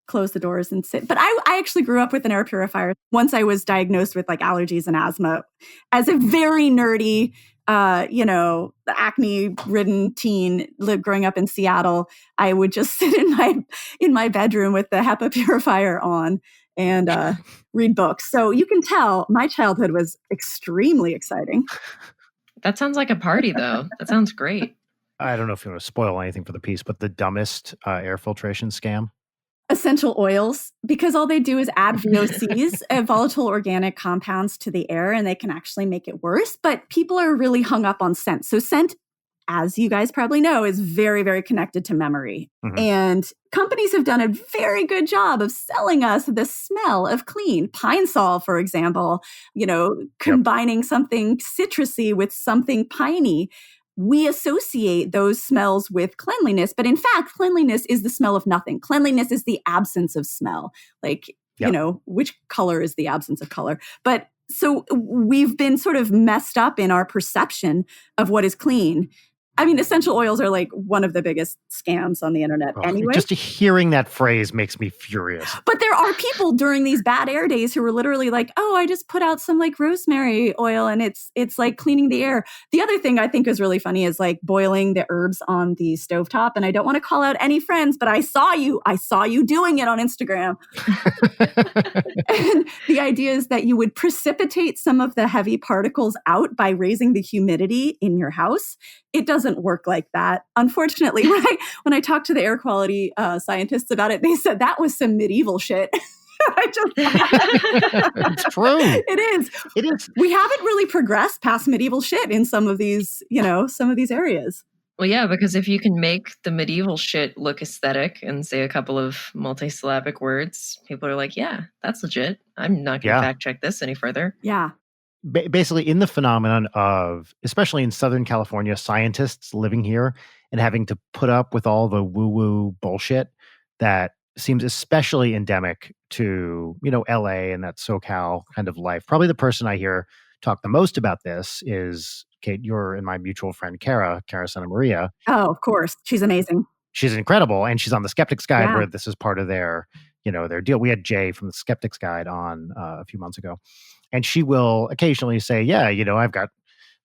Speaker 2: close the doors and sit. But I actually grew up with an air purifier. Once I was diagnosed with like allergies and asthma as a very nerdy, the acne-ridden teen growing up in Seattle, I would just sit in my bedroom with the HEPA purifier on and read books. So you can tell my childhood was extremely exciting.
Speaker 3: That sounds like a party, though. That sounds great.
Speaker 1: I don't know if you want to spoil anything for the piece, but the dumbest air filtration scam.
Speaker 2: Essential oils, because all they do is add VOCs, volatile organic compounds, to the air, and they can actually make it worse. But people are really hung up on scent. So scent, as you guys probably know, is very, very connected to memory. And companies have done a very good job of selling us the smell of clean. Pine Sol, for example, combining something citrusy with something piney. We associate those smells with cleanliness, but in fact, cleanliness is the smell of nothing. Cleanliness is the absence of smell. Like, which color is the absence of color? But so we've been sort of messed up in our perception of what is clean. I mean, essential oils are like one of the biggest scams on the internet anyway.
Speaker 1: Just hearing that phrase makes me furious.
Speaker 2: But there are people during these bad air days who are literally like, oh, I just put out some like rosemary oil and it's like cleaning the air. The other thing I think is really funny is like boiling the herbs on the stovetop. And I don't want to call out any friends, but I saw you doing it on Instagram. And the idea is that you would precipitate some of the heavy particles out by raising the humidity in your house. It doesn't work like that. Unfortunately, when I talked to the air quality scientists about it, they said that was some medieval shit.
Speaker 1: It's true.
Speaker 2: It is. We haven't really progressed past medieval shit in some of these areas.
Speaker 3: Well, yeah, because if you can make the medieval shit look aesthetic and say a couple of multisyllabic words, people are like, yeah, that's legit. I'm not going to fact check this any further.
Speaker 2: Yeah.
Speaker 1: Basically, in the phenomenon of, especially in Southern California, scientists living here and having to put up with all the woo-woo bullshit that seems especially endemic to, LA and that SoCal kind of life. Probably the person I hear talk the most about this is Kate, you're and my mutual friend, Cara Santa Maria.
Speaker 2: Oh, of course. She's amazing.
Speaker 1: She's incredible. And she's on the Skeptics Guide where this is part of their deal. We had Jay from the Skeptics Guide on a few months ago. And she will occasionally say, I've got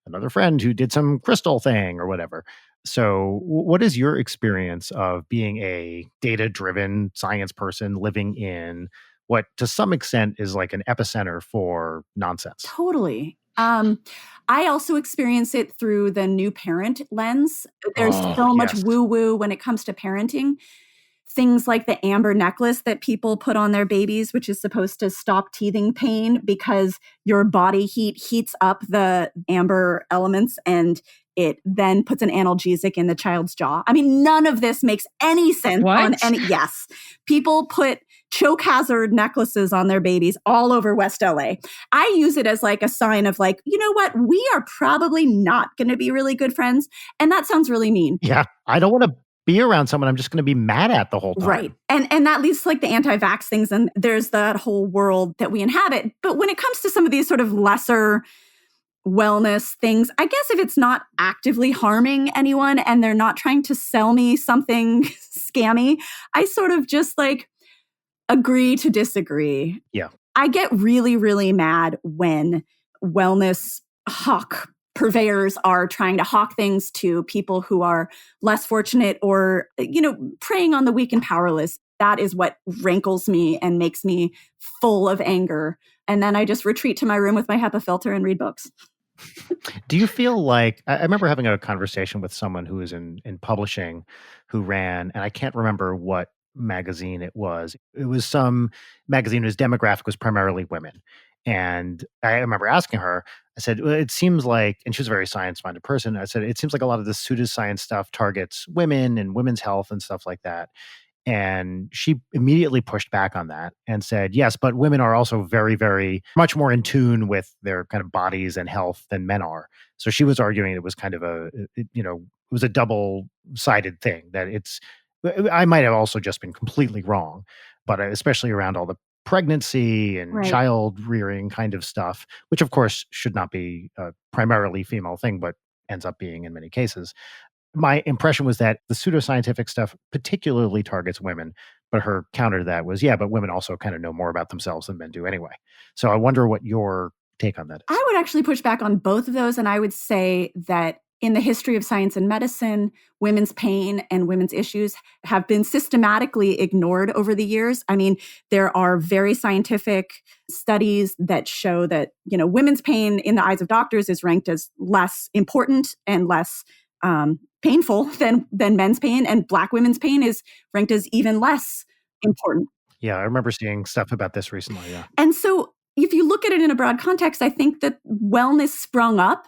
Speaker 1: another friend who did some crystal thing or whatever. So what is your experience of being a data-driven science person living in what to some extent is like an epicenter for nonsense?
Speaker 2: Totally. I also experience it through the new parent lens. There's so much woo-woo when it comes to parenting. things like the amber necklace that people put on their babies, which is supposed to stop teething pain because your body heat heats up the amber elements and it then puts an analgesic in the child's jaw. I mean, none of this makes any sense on any. Yes. People put choke hazard necklaces on their babies all over West LA. I use it as like a sign of like, you know what? We are probably not going to be really good friends. And that sounds really mean.
Speaker 1: Yeah. I don't want to be around someone I'm just going to be mad at the whole time.
Speaker 2: Right. And that leads to like the anti-vax things. And there's that whole world that we inhabit. But when it comes to some of these sort of lesser wellness things, I guess if it's not actively harming anyone and they're not trying to sell me something scammy, I sort of just like agree to disagree.
Speaker 1: Yeah.
Speaker 2: I get really, really mad when wellness hawk purveyors are trying to hawk things to people who are less fortunate or, you know, preying on the weak and powerless. That is what rankles me and makes me full of anger. And then I just retreat to my room with my HEPA filter and read books.
Speaker 1: Do you feel like, I remember having a conversation with someone who was in publishing who ran, and I can't remember what magazine it was. It was some magazine whose demographic was primarily women. And I remember asking her, I said, well, it seems like, and she was a very science-minded person. I said, it seems like a lot of this pseudoscience stuff targets women and women's health and stuff like that. And she immediately pushed back on that and said, yes, but women are also very, very much more in tune with their kind of bodies and health than men are. So she was arguing it was kind of it was a double-sided thing, that I might have also just been completely wrong, but especially around all the pregnancy and child rearing kind of stuff, which of course should not be a primarily female thing, but ends up being in many cases. My impression was that the pseudoscientific stuff particularly targets women, but her counter to that was, yeah, but women also kind of know more about themselves than men do anyway. So I wonder what your take on that is.
Speaker 2: I would actually push back on both of those. And I would say that in the history of science and medicine, women's pain and women's issues have been systematically ignored over the years. I mean, there are very scientific studies that show that, you know, women's pain in the eyes of doctors is ranked as less important and less painful than men's pain, and Black women's pain is ranked as even less important.
Speaker 1: Yeah, I remember seeing stuff about this recently. Yeah.
Speaker 2: And so if you look at it in a broad context, I think that wellness sprung up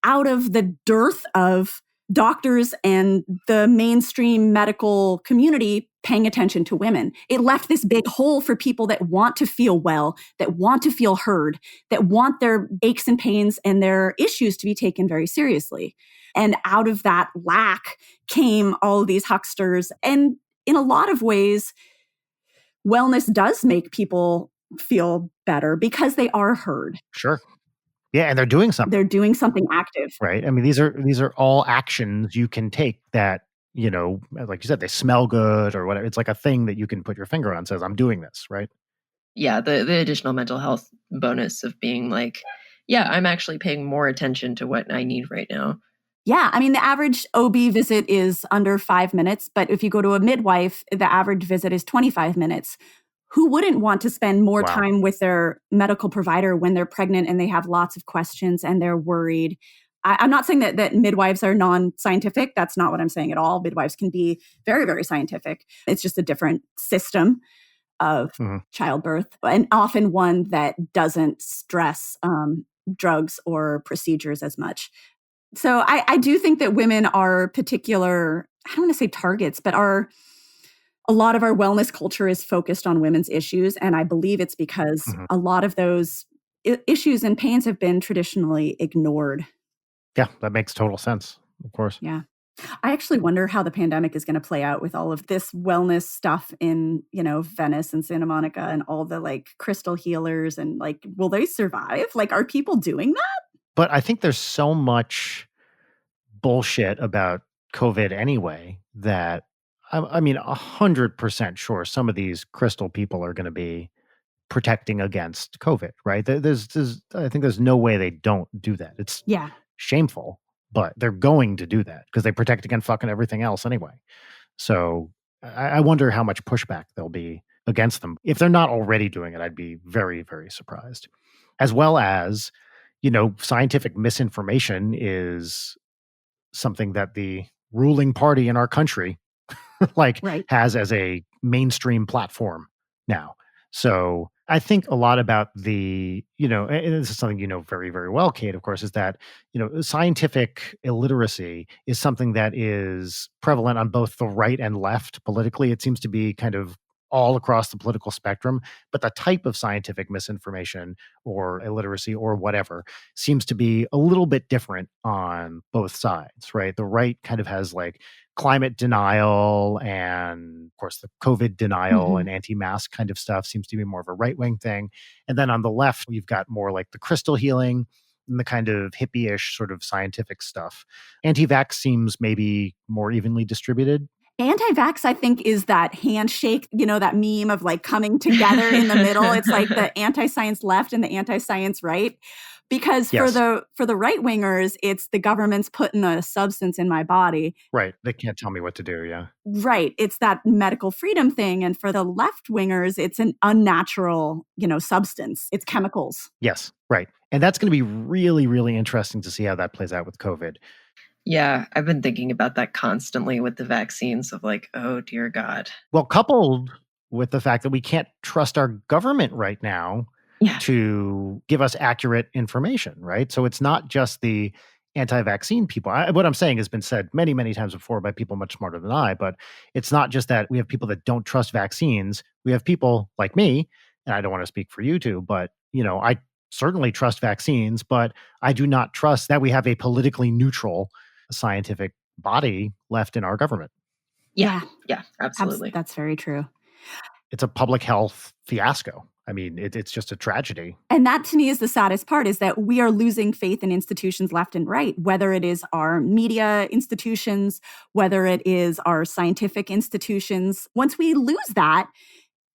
Speaker 2: out of the dearth of doctors and the mainstream medical community paying attention to women. It left this big hole for people that want to feel well, that want to feel heard, that want their aches and pains and their issues to be taken very seriously. And out of that lack came all of these hucksters. And in a lot of ways, wellness does make people feel better because they are heard.
Speaker 1: Sure. Yeah, and they're doing something.
Speaker 2: They're doing something active.
Speaker 1: Right. I mean, these are all actions you can take that, you know, like you said, they smell good or whatever. It's like a thing that you can put your finger on, says, I'm doing this, right?
Speaker 3: Yeah, the additional mental health bonus of being like, yeah, I'm actually paying more attention to what I need right now.
Speaker 2: Yeah, I mean, the average OB visit is under 5 minutes, but if you go to a midwife, the average visit is 25 minutes. Who wouldn't want to spend more time with their medical provider when they're pregnant and they have lots of questions and they're worried? I'm not saying that midwives are non-scientific. That's not what I'm saying at all. Midwives can be very, very scientific. It's just a different system of childbirth, and often one that doesn't stress drugs or procedures as much. So I do think that women are particular, I don't want to say targets, but a lot of our wellness culture is focused on women's issues. And I believe it's because a lot of those issues and pains have been traditionally ignored.
Speaker 1: Yeah, that makes total sense, of course.
Speaker 2: Yeah. I actually wonder how the pandemic is going to play out with all of this wellness stuff in, you know, Venice and Santa Monica and all the like crystal healers, and like, will they survive? Like, are people doing that?
Speaker 1: But I think there's so much bullshit about COVID anyway that I mean, 100% sure some of these crystal people are going to be protecting against COVID, right? I think there's no way they don't do that. It's shameful, but they're going to do that because they protect against fucking everything else anyway. So I wonder how much pushback there'll be against them. If they're not already doing it, I'd be very, very surprised. As well as, you know, scientific misinformation is something that the ruling party in our country like
Speaker 2: Right.
Speaker 1: has as a mainstream platform now. So I think a lot about the, and this is something you know very, very well, Kate, of course, is that, scientific illiteracy is something that is prevalent on both the right and left politically. It seems to be kind of all across the political spectrum, but the type of scientific misinformation or illiteracy or whatever seems to be a little bit different on both sides, right? The right kind of has like climate denial and of course the COVID denial and anti-mask kind of stuff seems to be more of a right-wing thing. And then on the left, you've got more like the crystal healing and the kind of hippie-ish sort of scientific stuff. Anti-vax seems maybe more evenly distributed.
Speaker 2: Anti-vax, I think, is that handshake, that meme of like coming together in the middle. It's like the anti-science left and the anti-science right. Because
Speaker 1: Yes.
Speaker 2: for the right wingers, it's the government's putting a substance in my body.
Speaker 1: Right. They can't tell me what to do. Yeah.
Speaker 2: Right. It's that medical freedom thing. And for the left wingers, it's an unnatural, substance. It's chemicals.
Speaker 1: Yes. Right. And that's going to be really, really interesting to see how that plays out with COVID.
Speaker 3: Yeah, I've been thinking about that constantly with the vaccines of like, oh, dear God.
Speaker 1: Well, coupled with the fact that we can't trust our government right now to give us accurate information, right? So it's not just the anti-vaccine people. What I'm saying has been said many, many times before by people much smarter than I, but it's not just that we have people that don't trust vaccines. We have people like me, and I don't want to speak for you two, but, I certainly trust vaccines, but I do not trust that we have a politically neutral scientific body left in our government.
Speaker 3: Yeah, absolutely.
Speaker 2: That's very true.
Speaker 1: It's a public health fiasco. I mean, it's just a tragedy.
Speaker 2: And that to me is the saddest part, is that we are losing faith in institutions left and right, whether it is our media institutions, whether it is our scientific institutions. Once we lose that,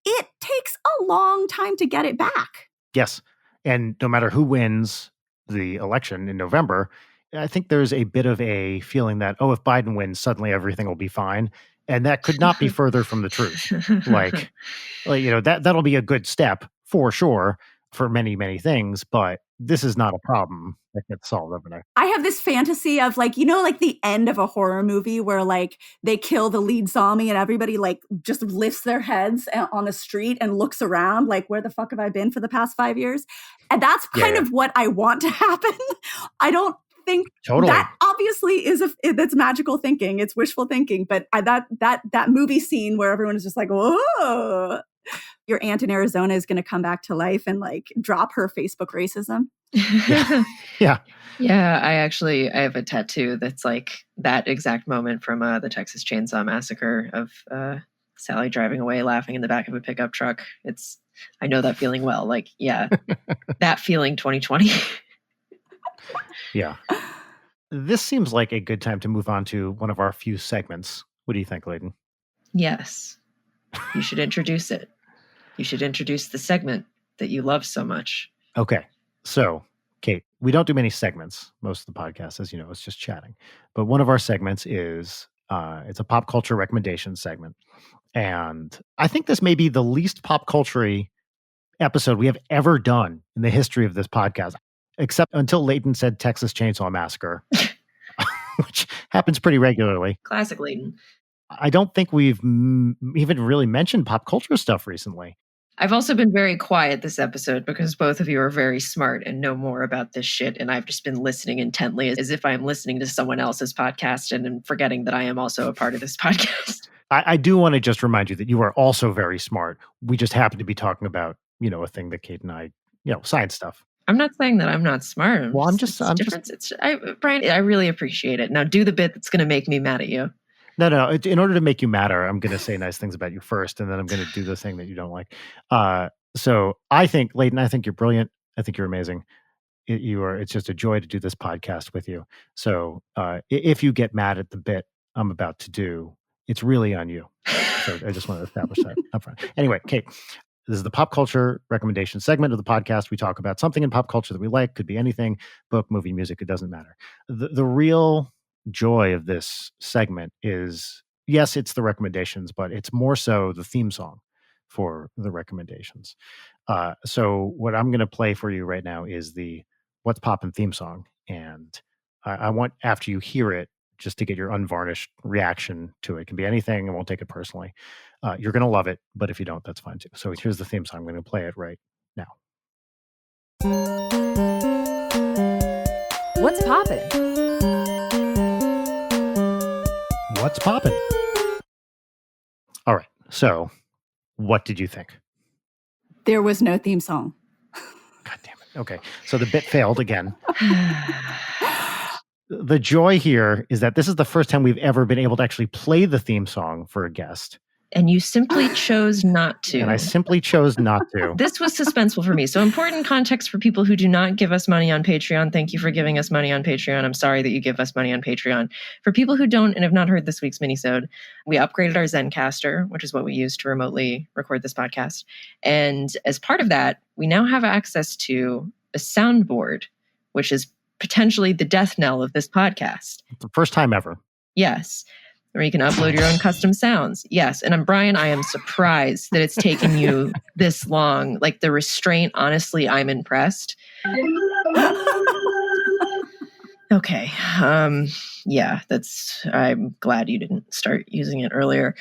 Speaker 2: it takes a long time to get it back.
Speaker 1: Yes. And no matter who wins the election in November, I think there's a bit of a feeling that, oh, if Biden wins, suddenly everything will be fine. And that could not be further from the truth. Like that'll be a good step for sure for many, many things, but this is not a problem that gets solved overnight.
Speaker 2: I have this fantasy of like the end of a horror movie where like they kill the lead zombie and everybody like just lifts their heads on the street and looks around like, where the fuck have I been for the past 5 years? And that's kind of what I want to happen. I don't think that obviously that's magical thinking. It's wishful thinking, but that movie scene where everyone is just like, whoa, your aunt in Arizona is going to come back to life and like drop her Facebook racism.
Speaker 1: Yeah.
Speaker 3: I have a tattoo that's like that exact moment from the Texas Chainsaw Massacre of Sally driving away laughing in the back of a pickup truck. I know that feeling well. Like, yeah, that feeling 2020.
Speaker 1: Yeah. This seems like a good time to move on to one of our few segments. What do you think, Layden?
Speaker 3: Yes. You should introduce it. You should introduce the segment that you love so much.
Speaker 1: Okay. So, Kate, we don't do many segments. Most of the podcast, as you know, it's just chatting. But one of our segments is it's a pop culture recommendation segment. And I think this may be the least pop culture-y episode we have ever done in the history of this podcast. Except until Layton said Texas Chainsaw Massacre, which happens pretty regularly.
Speaker 3: Classic Layton.
Speaker 1: I don't think we've even really mentioned pop culture stuff recently.
Speaker 3: I've also been very quiet this episode because both of you are very smart and know more about this shit. And I've just been listening intently as if I'm listening to someone else's podcast and forgetting that I am also a part of this podcast.
Speaker 1: I do want to just remind you that you are also very smart. We just happen to be talking about, a thing that Kate and I, science stuff.
Speaker 3: I'm not saying that I'm not smart. Brian, I really appreciate it. Now do the bit that's going to make me mad at you.
Speaker 1: No. In order to make you madder, I'm going to say nice things about you first, and then I'm going to do the thing that you don't like. So I think, Layden, I think you're brilliant. I think you're amazing. It's just a joy to do this podcast with you. So if you get mad at the bit I'm about to do, it's really on you. So I just want to establish that up front. Anyway, Kate. This is the pop culture recommendation segment of the podcast. We talk about something in pop culture that we like. Could be anything, book, movie, music. It doesn't matter. The real joy of this segment is, yes, it's the recommendations, but it's more so the theme song for the recommendations. So what I'm going to play for you right now is the What's Poppin' theme song. And I want, after you hear it, just to get your unvarnished reaction to it. It can be anything. I won't take it personally. You're going to love it, but if you don't, that's fine too. So here's the theme song. I'm going to play it right now.
Speaker 4: What's poppin'?
Speaker 1: What's poppin'? All right. So what did you think?
Speaker 2: There was no theme song.
Speaker 1: God damn it. Okay. So the bit failed again. The joy here is that this is the first time we've ever been able to actually play the theme song for a guest.
Speaker 3: And you simply chose not to.
Speaker 1: And I simply chose not to.
Speaker 3: This was suspenseful for me. So important context for people who do not give us money on Patreon. Thank you for giving us money on Patreon. I'm sorry that you give us money on Patreon. For people who don't and have not heard this week's minisode, we upgraded our Zencaster, which is what we use to remotely record this podcast. And as part of that, we now have access to a soundboard, which is potentially the death knell of this podcast.
Speaker 1: The first time ever.
Speaker 3: Yes. Or you can upload your own custom sounds. Yes. And I'm Brian, I am surprised that it's taken you this long. Like the restraint, honestly, I'm impressed. Okay. Yeah, I'm glad you didn't start using it earlier.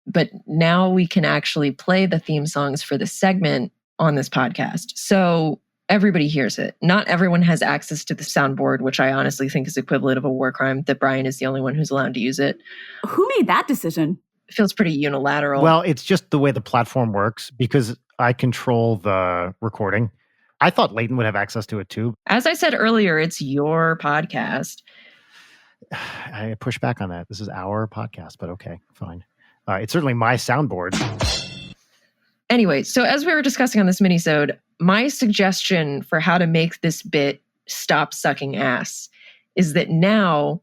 Speaker 3: But now we can actually play the theme songs for the segment on this podcast. So everybody hears it. Not everyone has access to the soundboard, which I honestly think is equivalent of a war crime, that Brian is the only one who's allowed to use it.
Speaker 2: Who made that decision?
Speaker 3: It feels pretty unilateral.
Speaker 1: Well, it's just the way the platform works because I control the recording. I thought Leighton would have access to it too.
Speaker 3: As I said earlier, it's your podcast.
Speaker 1: I push back on that. This is our podcast, but okay, fine. It's certainly my soundboard.
Speaker 3: Anyway, so as we were discussing on this minisode, my suggestion for how to make this bit stop sucking ass is that now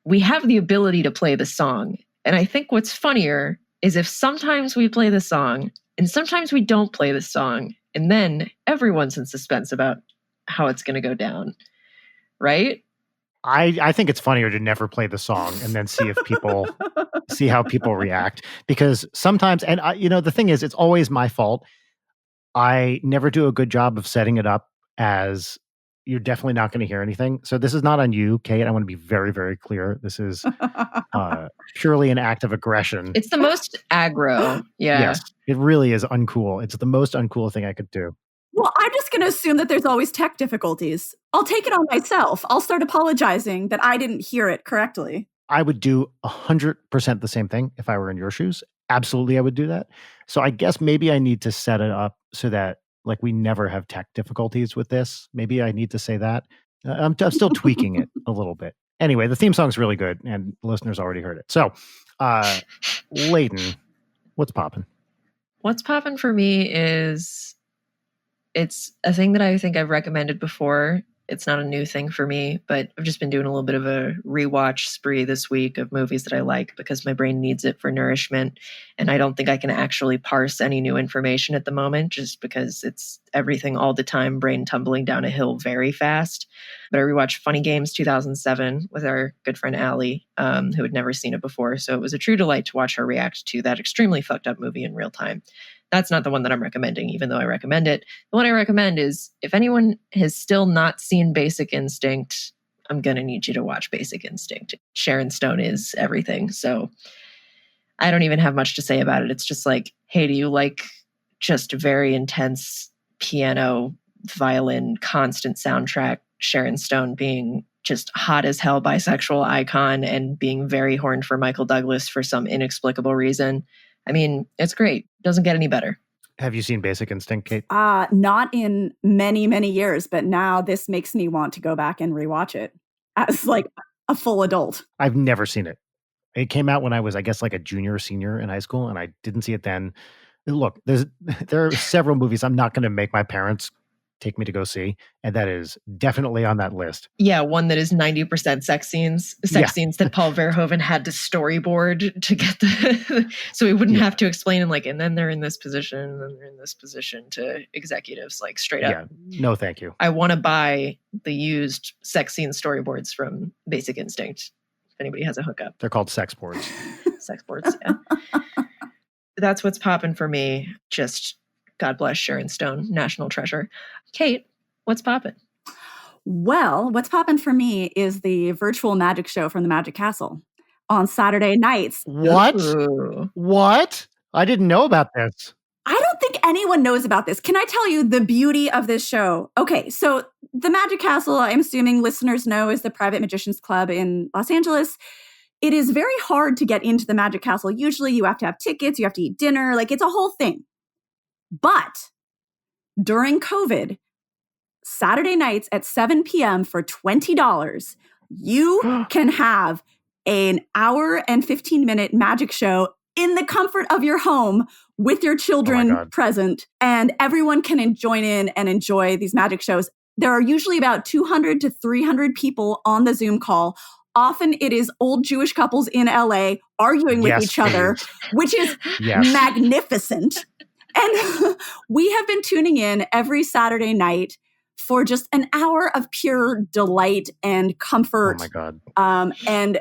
Speaker 3: we have the ability to play the song. And I think what's funnier is if sometimes we play the song and sometimes we don't play the song, and then everyone's in suspense about how it's going to go down, right?
Speaker 1: I think it's funnier to never play the song and then see if people see how people react, because sometimes, and the thing is, it's always my fault. I never do a good job of setting it up as you're definitely not going to hear anything. So this is not on you, Kate. I want to be very, very clear. This is purely an act of aggression.
Speaker 3: It's the most aggro. Yeah.
Speaker 1: Yes, it really is uncool. It's the most uncool thing I could do.
Speaker 2: Well, I'm just going to assume that there's always tech difficulties. I'll take it on myself. I'll start apologizing that I didn't hear it correctly.
Speaker 1: I would do 100% the same thing if I were in your shoes. Absolutely, I would do that. So I guess maybe I need to set it up so that like we never have tech difficulties with this. Maybe I need to say that. I'm still tweaking it a little bit. Anyway, the theme song's really good, and listeners already heard it. So, Leighton, what's poppin'?
Speaker 3: What's poppin' for me is it's a thing that I think I've recommended before. It's not a new thing for me, but I've just been doing a little bit of a rewatch spree this week of movies that I like because my brain needs it for nourishment. And I don't think I can actually parse any new information at the moment just because it's everything all the time, brain tumbling down a hill very fast. But I rewatched Funny Games 2007 with our good friend Allie, who had never seen it before. So it was a true delight to watch her react to that extremely fucked up movie in real time. That's not the one that I'm recommending, even though I recommend it. The one I recommend is if anyone has still not seen Basic Instinct, I'm going to need you to watch Basic Instinct. Sharon Stone is everything. So I don't even have much to say about it. It's just like, hey, do you like just very intense piano, violin, constant soundtrack, Sharon Stone being just hot as hell bisexual icon and being very horned for Michael Douglas for some inexplicable reason? I mean, it's great. Doesn't get any better.
Speaker 1: Have you seen Basic Instinct, Kate?
Speaker 2: Not in many, many years, but now this makes me want to go back and rewatch it as like a full adult.
Speaker 1: I've never seen it. It came out when I was, I guess, like a junior or senior in high school, and I didn't see it then. Look, there are several movies I'm not going to make my parents take me to go see, and that is definitely on that list.
Speaker 3: Yeah, one that is 90% sex scenes that Paul Verhoeven had to storyboard to get the so he wouldn't have to explain and then they're in this position and then they're in this position to executives, like straight up.
Speaker 1: Yeah, no thank you.
Speaker 3: I want to buy the used sex scene storyboards from Basic Instinct if anybody has a hookup.
Speaker 1: They're called sex boards.
Speaker 3: Sex boards, yeah. That's what's popping for me. Just God bless Sharon Stone, national treasure. Kate, what's poppin'?
Speaker 2: Well, what's popping for me is the virtual magic show from the Magic Castle on Saturday nights.
Speaker 1: What?
Speaker 3: Ooh.
Speaker 1: What? I didn't know about this.
Speaker 2: I don't think anyone knows about this. Can I tell you the beauty of this show? Okay, so the Magic Castle, I'm assuming listeners know, is the private magicians club in Los Angeles. It is very hard to get into the Magic Castle. Usually you have to have tickets, you have to eat dinner, like it's a whole thing. But during COVID, Saturday nights at 7 p.m. for $20, you can have an hour and 15-minute magic show in the comfort of your home with your children present, and everyone can join in and enjoy these magic shows. There are usually about 200 to 300 people on the Zoom call. Often it is old Jewish couples in LA arguing with each other, which is magnificent. And we have been tuning in every Saturday night for just an hour of pure delight and comfort.
Speaker 1: Oh my God.
Speaker 2: And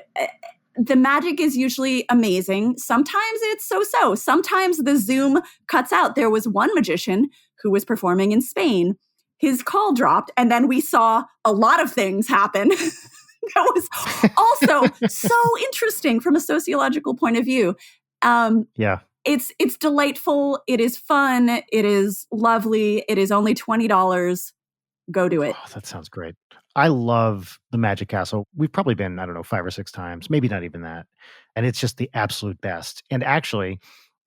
Speaker 2: the magic is usually amazing. Sometimes it's so-so. Sometimes the Zoom cuts out. There was one magician who was performing in Spain. His call dropped, and then we saw a lot of things happen. That was also so interesting from a sociological point of view. It's delightful. It is fun. It is lovely. It is only $20. Go do it.
Speaker 1: Oh, that sounds great. I love the Magic Castle. We've probably been, I don't know, 5 or 6 times, maybe not even that. And it's just the absolute best. And actually,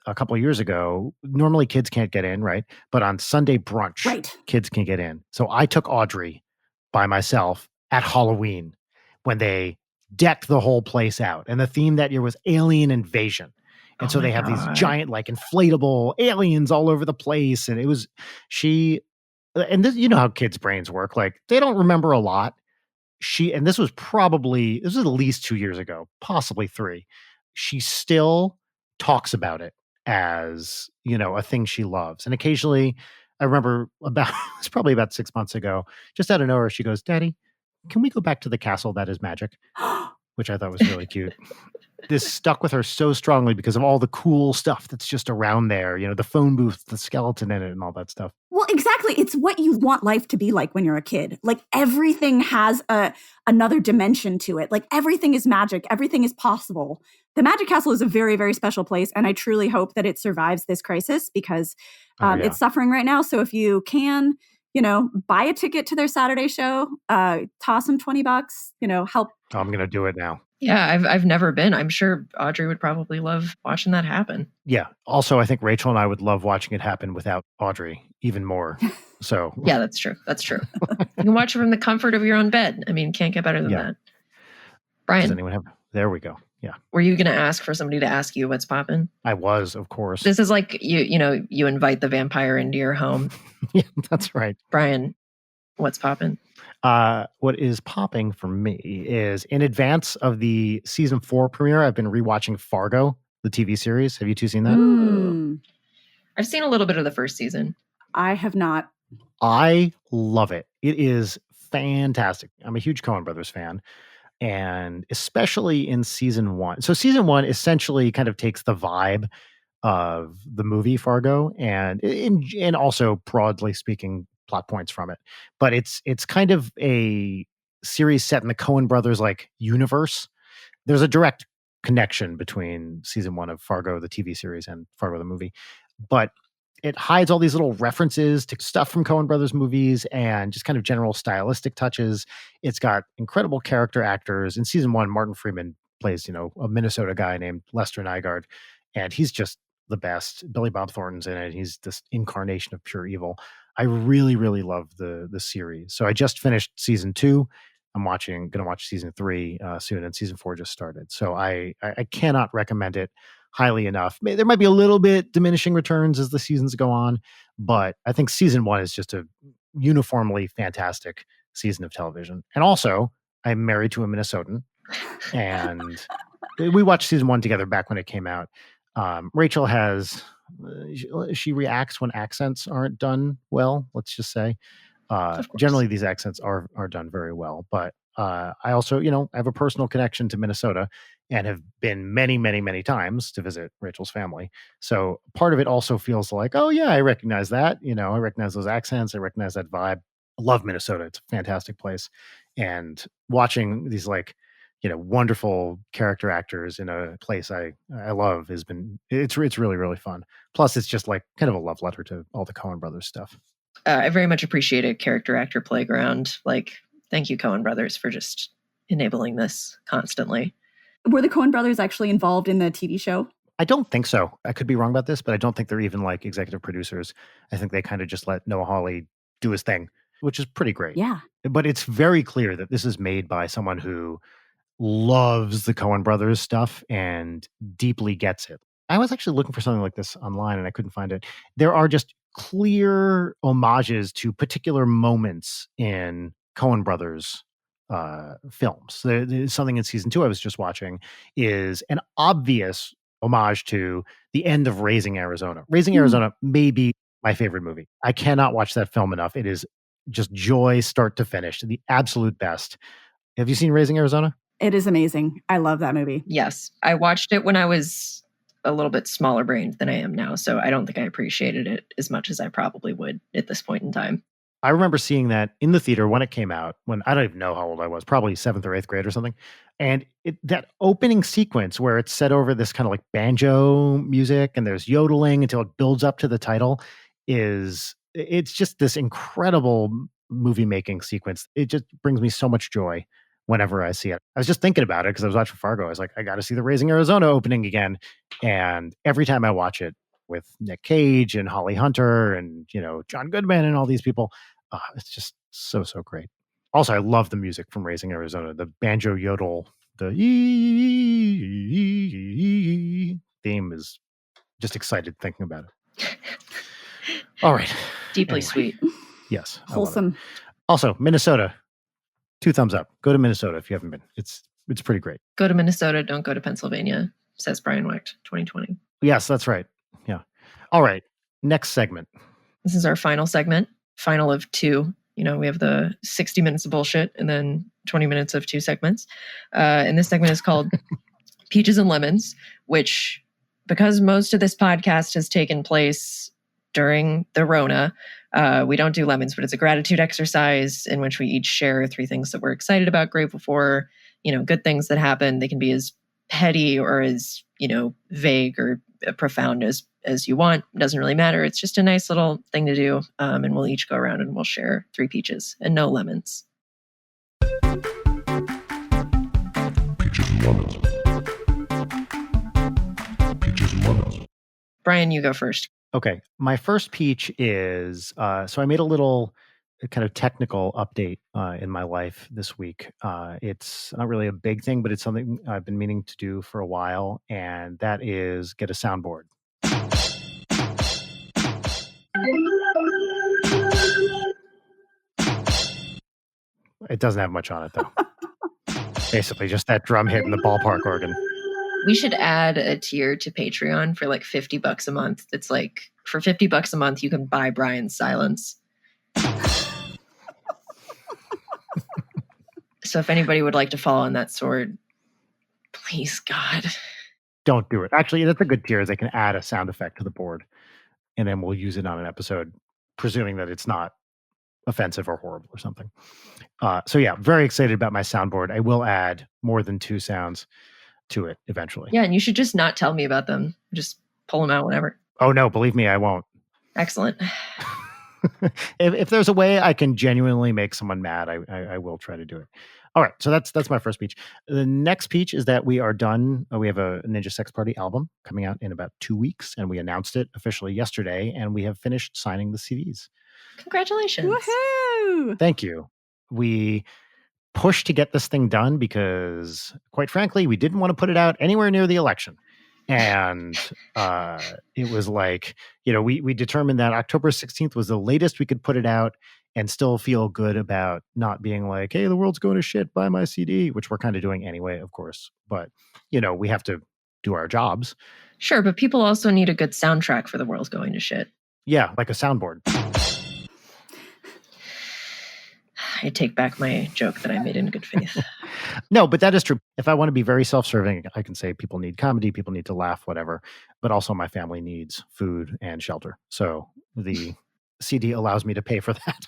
Speaker 1: a couple of years ago, normally kids can't get in, right? But on Sunday brunch, kids can get in. So I took Audrey by myself at Halloween when they decked the whole place out. And the theme that year was alien invasion. And so they have these giant, like, inflatable aliens all over the place. And it was, and this, you know how kids' brains work. Like, they don't remember a lot. And this was at least 2 years ago, possibly 3. She still talks about it as, you know, a thing she loves. And occasionally, I remember it's probably about 6 months ago, just out of nowhere, she goes, "Daddy, can we go back to the castle that is magic?" Which I thought was really cute. This stuck with her so strongly because of all the cool stuff that's just around there, you know, the phone booth, the skeleton in it, and all that stuff.
Speaker 2: Well, exactly. It's what you want life to be like when you're a kid. Like, everything has another dimension to it. Like, everything is magic. Everything is possible. The Magic Castle is a very, very special place, and I truly hope that it survives this crisis because it's suffering right now. So if you can, you know, buy a ticket to their Saturday show, toss them $20, you know, help.
Speaker 1: Oh, I'm going to do it now.
Speaker 3: Yeah, I've never been. I'm sure Audrey would probably love watching that happen.
Speaker 1: Yeah. Also, I think Rachel and I would love watching it happen without Audrey even more. So
Speaker 3: yeah, that's true. That's true. You can watch it from the comfort of your own bed. I mean, can't get better than that. Brian,
Speaker 1: does anyone have? There we go. Yeah.
Speaker 3: Were you going to ask for somebody to ask you what's poppin'?
Speaker 1: I was, of course.
Speaker 3: This is like you invite the vampire into your home.
Speaker 1: Yeah, that's right.
Speaker 3: Brian, what's poppin'?
Speaker 1: What is popping for me is, in advance of the season 4 premiere, I've been rewatching Fargo, the TV series. Have you two seen that?
Speaker 3: I've seen a little bit of the first season.
Speaker 2: I have not.
Speaker 1: I love it. It is fantastic. I'm a huge Coen Brothers fan, and especially in season 1. So season 1 essentially kind of takes the vibe of the movie Fargo and also, broadly speaking, plot points from it. But it's kind of a series set in the Coen Brothers like universe. There's a direct connection between season 1 of Fargo, the TV series, and Fargo, the movie. But it hides all these little references to stuff from Coen Brothers movies and just kind of general stylistic touches. It's got incredible character actors. In season 1, Martin Freeman plays, you know, a Minnesota guy named Lester Nygaard, and he's just the best. Billy Bob Thornton's in it. He's this incarnation of pure evil. I really, really love the series. So I just finished season 2. I'm going to watch season 3 soon, and season 4 just started. So I cannot recommend it highly enough. There might be a little bit diminishing returns as the seasons go on, but I think season 1 is just a uniformly fantastic season of television. And also, I'm married to a Minnesotan, and we watched season 1 together back when it came out. Rachel she reacts when accents aren't done well, let's just say. Generally, these accents are done very well, but I also, you know, I have a personal connection to Minnesota and have been many, many, many times to visit Rachel's family. So part of it also feels like, oh yeah, I recognize that. You know, I recognize those accents. I recognize that vibe. love Minnesota. It's a fantastic place. And watching these wonderful character actors in a place I love it's really, really fun. Plus it's just like kind of a love letter to all the Coen brothers stuff.
Speaker 3: I very much appreciate a character actor playground. Like, thank you, Coen brothers, for just enabling this constantly.
Speaker 2: Were the Coen brothers actually involved in the TV show?
Speaker 1: I don't think so. I could be wrong about this, but I don't think they're even like executive producers. I think they kind of just let Noah Hawley do his thing, which is pretty great.
Speaker 2: Yeah.
Speaker 1: But it's very clear that this is made by someone who loves the Coen brothers stuff and deeply gets it. I was actually looking for something like this online and I couldn't find it. There are just clear homages to particular moments in Coen brothers films. There's something in season 2 I was just watching is an obvious homage to the end of Raising Arizona. Raising Arizona may be my favorite movie. I cannot watch that film enough. It is just joy start to finish, the absolute best. Have you seen Raising Arizona?
Speaker 2: It is amazing. I love that movie.
Speaker 3: Yes. I watched it when I was a little bit smaller brained than I am now. So I don't think I appreciated it as much as I probably would at this point in time.
Speaker 1: I remember seeing that in the theater when it came out, when I don't even know how old I was, probably 7th or 8th grade or something. And that opening sequence where it's set over this kind of like banjo music and there's yodeling until it builds up to the title it's just this incredible movie making sequence. It just brings me so much joy whenever I see it. I was just thinking about it because I was watching Fargo. I was like, I got to see the Raising Arizona opening again. And every time I watch it with Nick Cage and Holly Hunter and, John Goodman and all these people, it's just so, so great. Also, I love the music from Raising Arizona, the banjo yodel, the theme is just excited thinking about it. All right.
Speaker 3: Deeply sweet.
Speaker 1: Yes.
Speaker 2: Wholesome.
Speaker 1: Also, Minnesota. 2 thumbs up. Go to Minnesota if you haven't been. It's pretty great.
Speaker 3: Go to Minnesota. Don't go to Pennsylvania, says Brian Wecht, 2020.
Speaker 1: Yes, that's right. Yeah. All right. Next segment.
Speaker 3: This is our final segment. Final of 2. We have the 60 minutes of bullshit and then 20 minutes of 2 segments. And this segment is called Peaches and Lemons, which, because most of this podcast has taken place during the Rona, we don't do lemons, but it's a gratitude exercise in which we each share 3 things that we're excited about, grateful for, good things that happen. They can be as petty or as, vague or profound as you want. It doesn't really matter. It's just a nice little thing to do. And we'll each go around and we'll share 3 peaches and no lemons.
Speaker 4: Peaches and lemons. Peaches and lemons.
Speaker 3: Brian, you go first.
Speaker 1: Okay. My first peach is, so I made a little kind of technical update in my life this week. It's not really a big thing, but it's something I've been meaning to do for a while, and that is get a soundboard. It doesn't have much on it, though. Basically, just that drum hit in the ballpark organ.
Speaker 3: We should add a tier to Patreon for like $50 a month. It's like, for $50 a month, you can buy Brian's silence. So if anybody would like to fall on that sword, please, God.
Speaker 1: Don't do it. Actually, that's a good tier. They can add a sound effect to the board, and then we'll use it on an episode, presuming that it's not offensive or horrible or something. So yeah, very excited about my soundboard. I will add more than 2 sounds to it eventually.
Speaker 3: Yeah, and you should just not tell me about them. Just pull them out whenever.
Speaker 1: Oh no, believe me, I won't.
Speaker 3: Excellent.
Speaker 1: if there's a way I can genuinely make someone mad, I will try to do it. All right, so that's my first peach. The next peach is that we are done. We have a Ninja Sex Party album coming out in about 2 weeks, and we announced it officially yesterday, and we have finished signing the CDs.
Speaker 3: Congratulations.
Speaker 2: Woohoo!
Speaker 1: Thank you. We pushed to get this thing done because, quite frankly, we didn't want to put it out anywhere near the election. And it was like, we determined that October 16th was the latest we could put it out and still feel good about not being like, hey, the world's going to shit, buy my CD, which we're kind of doing anyway, of course. But, we have to do our jobs.
Speaker 3: Sure, but people also need a good soundtrack for the world's going to shit.
Speaker 1: Yeah, like a soundboard.
Speaker 3: I take back my joke that I made in good faith.
Speaker 1: No, but that is true. If I want to be very self-serving, I can say people need comedy, people need to laugh, whatever. But also my family needs food and shelter. So the CD allows me to pay for that.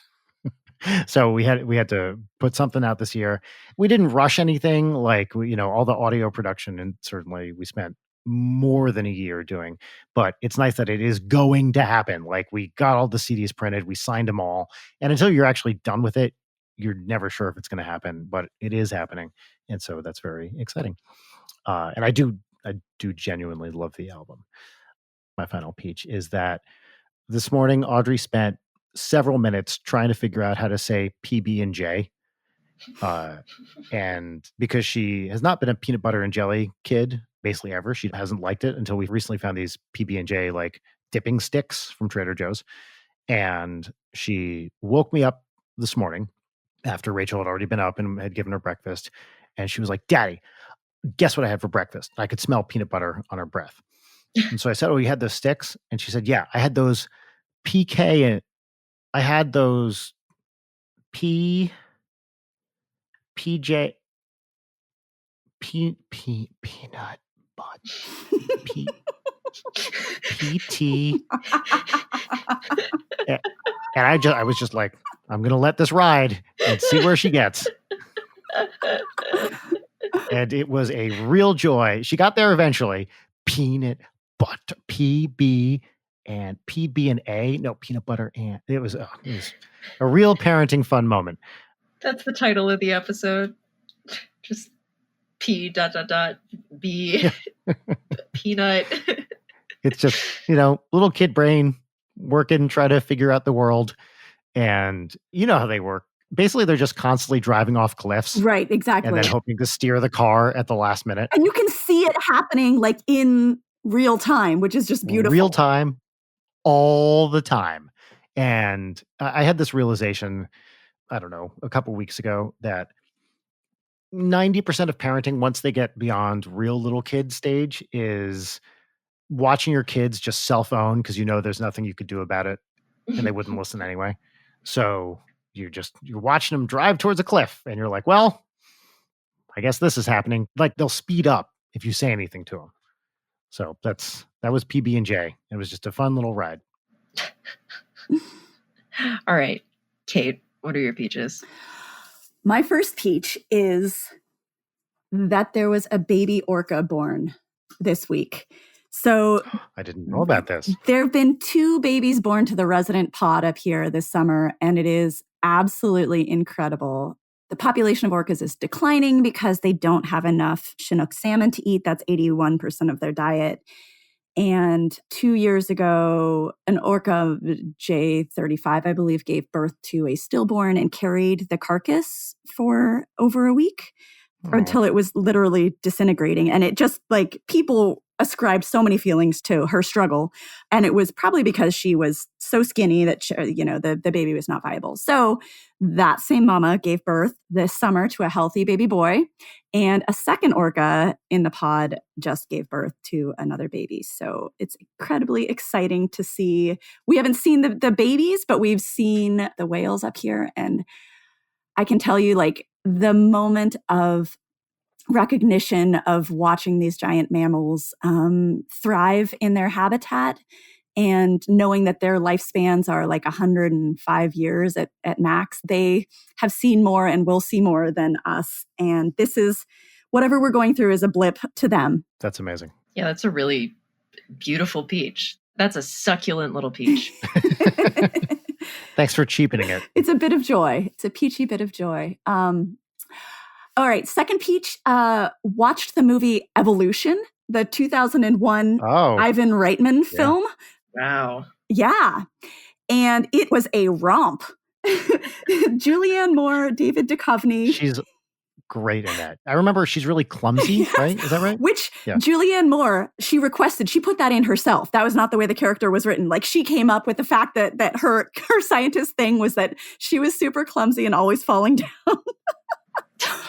Speaker 1: So we had to put something out this year. We didn't rush anything, like all the audio production, and certainly we spent more than a year doing. But it's nice that it is going to happen. Like, we got all the CDs printed, we signed them all, and until you're actually done with it, you're never sure if it's going to happen. But it is happening, and so that's very exciting. And I do genuinely love the album. My final peach is that this morning Audrey spent several minutes trying to figure out how to say PB and J, and because she has not been a peanut butter and jelly kid basically ever, she hasn't liked it until we recently found these PB and J like dipping sticks from Trader Joe's, and she woke me up this morning after Rachel had already been up and had given her breakfast, and she was like, "Daddy, guess what I had for breakfast?" I could smell peanut butter on her breath. And so I said, "Oh, you had those sticks?" And she said, "Yeah, I had those PK and I had those PJ peanut butt PT." And I was just like, I'm gonna let this ride and see where she gets. And it was a real joy. She got there eventually. Peanut butter PB and A. No, peanut butter and it was a real parenting fun moment.
Speaker 3: That's the title of the episode. Just P ... B peanut.
Speaker 1: It's just, little kid brain working, try to figure out the world. And you know how they work. Basically, they're just constantly driving off cliffs.
Speaker 2: Right, exactly.
Speaker 1: And then hoping to steer the car at the last minute.
Speaker 2: And you can see it happening like in real time, which is just beautiful.
Speaker 1: Real time, all the time. And I had this realization, I don't know, a couple weeks ago, that 90% of parenting, once they get beyond real little kid stage, is watching your kids just cell phone because there's nothing you could do about it and they wouldn't listen anyway. So you're watching them drive towards a cliff and you're like, well, I guess this is happening. Like, they'll speed up if you say anything to them. So that was PB and J. It was just a fun little ride.
Speaker 3: All right, Kate, what are your peaches?
Speaker 2: My first peach is that there was a baby orca born this week. So
Speaker 1: I didn't know about this.
Speaker 2: There have been 2 babies born to the resident pod up here this summer, and it is absolutely incredible. The population of orcas is declining because they don't have enough Chinook salmon to eat. That's 81% of their diet. And 2 years ago, an orca, J35, I believe, gave birth to a stillborn and carried the carcass for over a week until it was literally disintegrating. And it just, like, people ascribed so many feelings to her struggle. And it was probably because she was so skinny that, the baby was not viable. So that same mama gave birth this summer to a healthy baby boy. And a second orca in the pod just gave birth to another baby. So it's incredibly exciting to see. We haven't seen the babies, but we've seen the whales up here. And I can tell you, like, the moment of recognition of watching these giant mammals thrive in their habitat and knowing that their lifespans are like 105 years at max. They have seen more and will see more than us. And this is, whatever we're going through is a blip to them.
Speaker 1: That's amazing.
Speaker 3: Yeah, that's a really beautiful peach. That's a succulent little peach.
Speaker 1: Thanks for cheapening it.
Speaker 2: It's a bit of joy. It's a peachy bit of joy. All right, second peach, watched the movie Evolution, the 2001 Ivan Reitman film.
Speaker 3: Wow.
Speaker 2: Yeah. And it was a romp. Julianne Moore, David Duchovny.
Speaker 1: She's great in that. I remember she's really clumsy, yes. Right? Is that right?
Speaker 2: Which Julianne Moore, she put that in herself. That was not the way the character was written. Like, she came up with the fact that her scientist thing was that she was super clumsy and always falling down.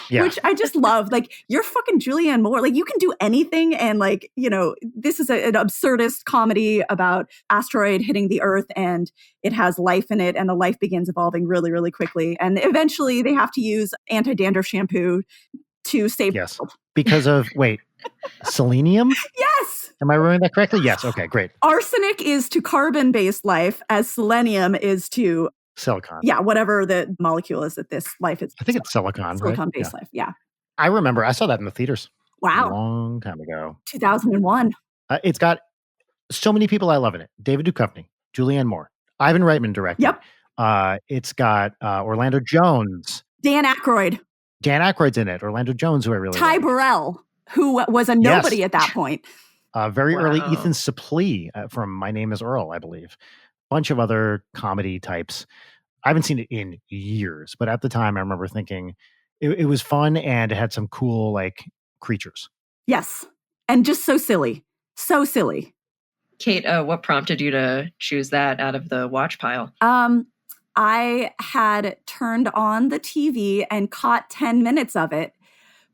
Speaker 2: Yeah. Which I just love. Like, you're fucking Julianne Moore. Like, you can do anything. And like, this is an absurdist comedy about asteroid hitting the Earth, and it has life in it, and the life begins evolving really, really quickly. And eventually they have to use anti-dandruff shampoo to save the world.
Speaker 1: Because of, selenium?
Speaker 2: Yes.
Speaker 1: Am I remembering that correctly? Yes. Okay, great.
Speaker 2: Arsenic is to carbon-based life as selenium is to
Speaker 1: Silicon.
Speaker 2: Yeah, whatever the molecule is that this life is.
Speaker 1: I think it's silicon, right?
Speaker 2: Silicon-based
Speaker 1: Yeah.
Speaker 2: life. Yeah.
Speaker 1: I remember I saw that in the theaters a
Speaker 2: Wow.
Speaker 1: long time ago.
Speaker 2: 2001.
Speaker 1: It's got so many people I love in it. David Duchovny, Julianne Moore, Ivan Reitman directed.
Speaker 2: Yep.
Speaker 1: It's got Orlando Jones.
Speaker 2: Dan Aykroyd.
Speaker 1: Dan Aykroyd's in it. Orlando Jones, who I really
Speaker 2: Ty
Speaker 1: like.
Speaker 2: Burrell, who was a nobody at that point.
Speaker 1: Very early
Speaker 3: Wow.
Speaker 1: Ethan Suplee from My Name is Earl, I believe. Bunch of other comedy types. I haven't seen it in years, but at the time I remember thinking it was fun and it had some cool like creatures.
Speaker 2: Yes. And just so silly. So silly.
Speaker 3: Kate, what prompted you to choose that out of the watch pile?
Speaker 2: I had turned on the TV and caught 10 minutes of it.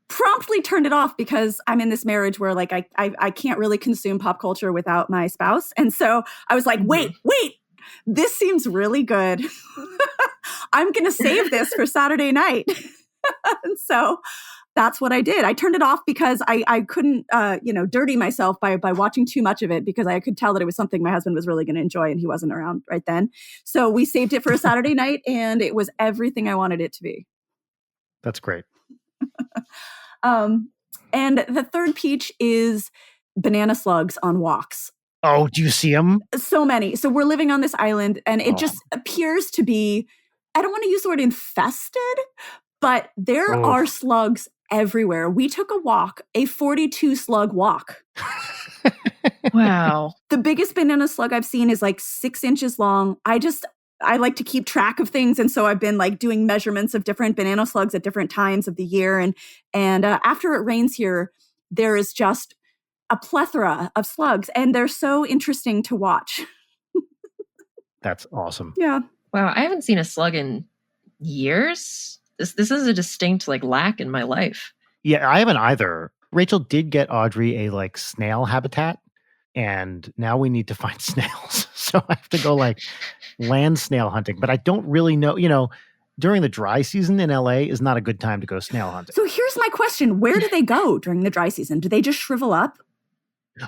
Speaker 2: Promptly turned it off because I'm in this marriage where like I can't really consume pop culture without my spouse. And so I was like, wait, this seems really good. I'm going to save this for Saturday night. And so that's what I did. I turned it off because I couldn't, dirty myself by watching too much of it because I could tell that it was something my husband was really going to enjoy and he wasn't around right then. So we saved it for a Saturday night and it was everything I wanted it to be.
Speaker 1: That's great.
Speaker 2: And the third peach is banana slugs on walks.
Speaker 1: Oh, do you see them?
Speaker 2: So many. So we're living on this island and it just appears to be, I don't want to use the word infested, but there are slugs everywhere. We took a walk, a 42 slug walk.
Speaker 3: Wow.
Speaker 2: The biggest banana slug I've seen is like 6 inches long. I like to keep track of things. And so I've been like doing measurements of different banana slugs at different times of the year. And after it rains here, there is just a plethora of slugs and they're so interesting to watch.
Speaker 1: That's awesome.
Speaker 2: Yeah.
Speaker 3: Wow. I haven't seen a slug in years. This is a distinct like lack in my life.
Speaker 1: Yeah, I haven't either. Rachel did get Audrey a like snail habitat and now we need to find snails. So I have to go like land snail hunting, but I don't really know, during the dry season in LA is not a good time to go snail hunting.
Speaker 2: So here's my question. Where do they go during the dry season? Do they just shrivel up?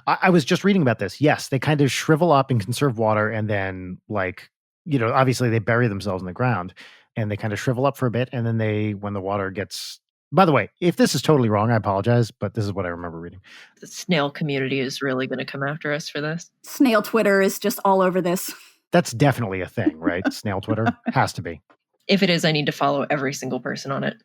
Speaker 1: I was just reading about this. Yes, they kind of shrivel up and conserve water and then like, obviously they bury themselves in the ground and they kind of shrivel up for a bit. And then when the water gets, by the way, if this is totally wrong, I apologize, but this is what I remember reading.
Speaker 3: The snail community is really going to come after us for this.
Speaker 2: Snail Twitter is just all over this.
Speaker 1: That's definitely a thing, right? Snail Twitter has to be.
Speaker 3: If it is, I need to follow every single person on it.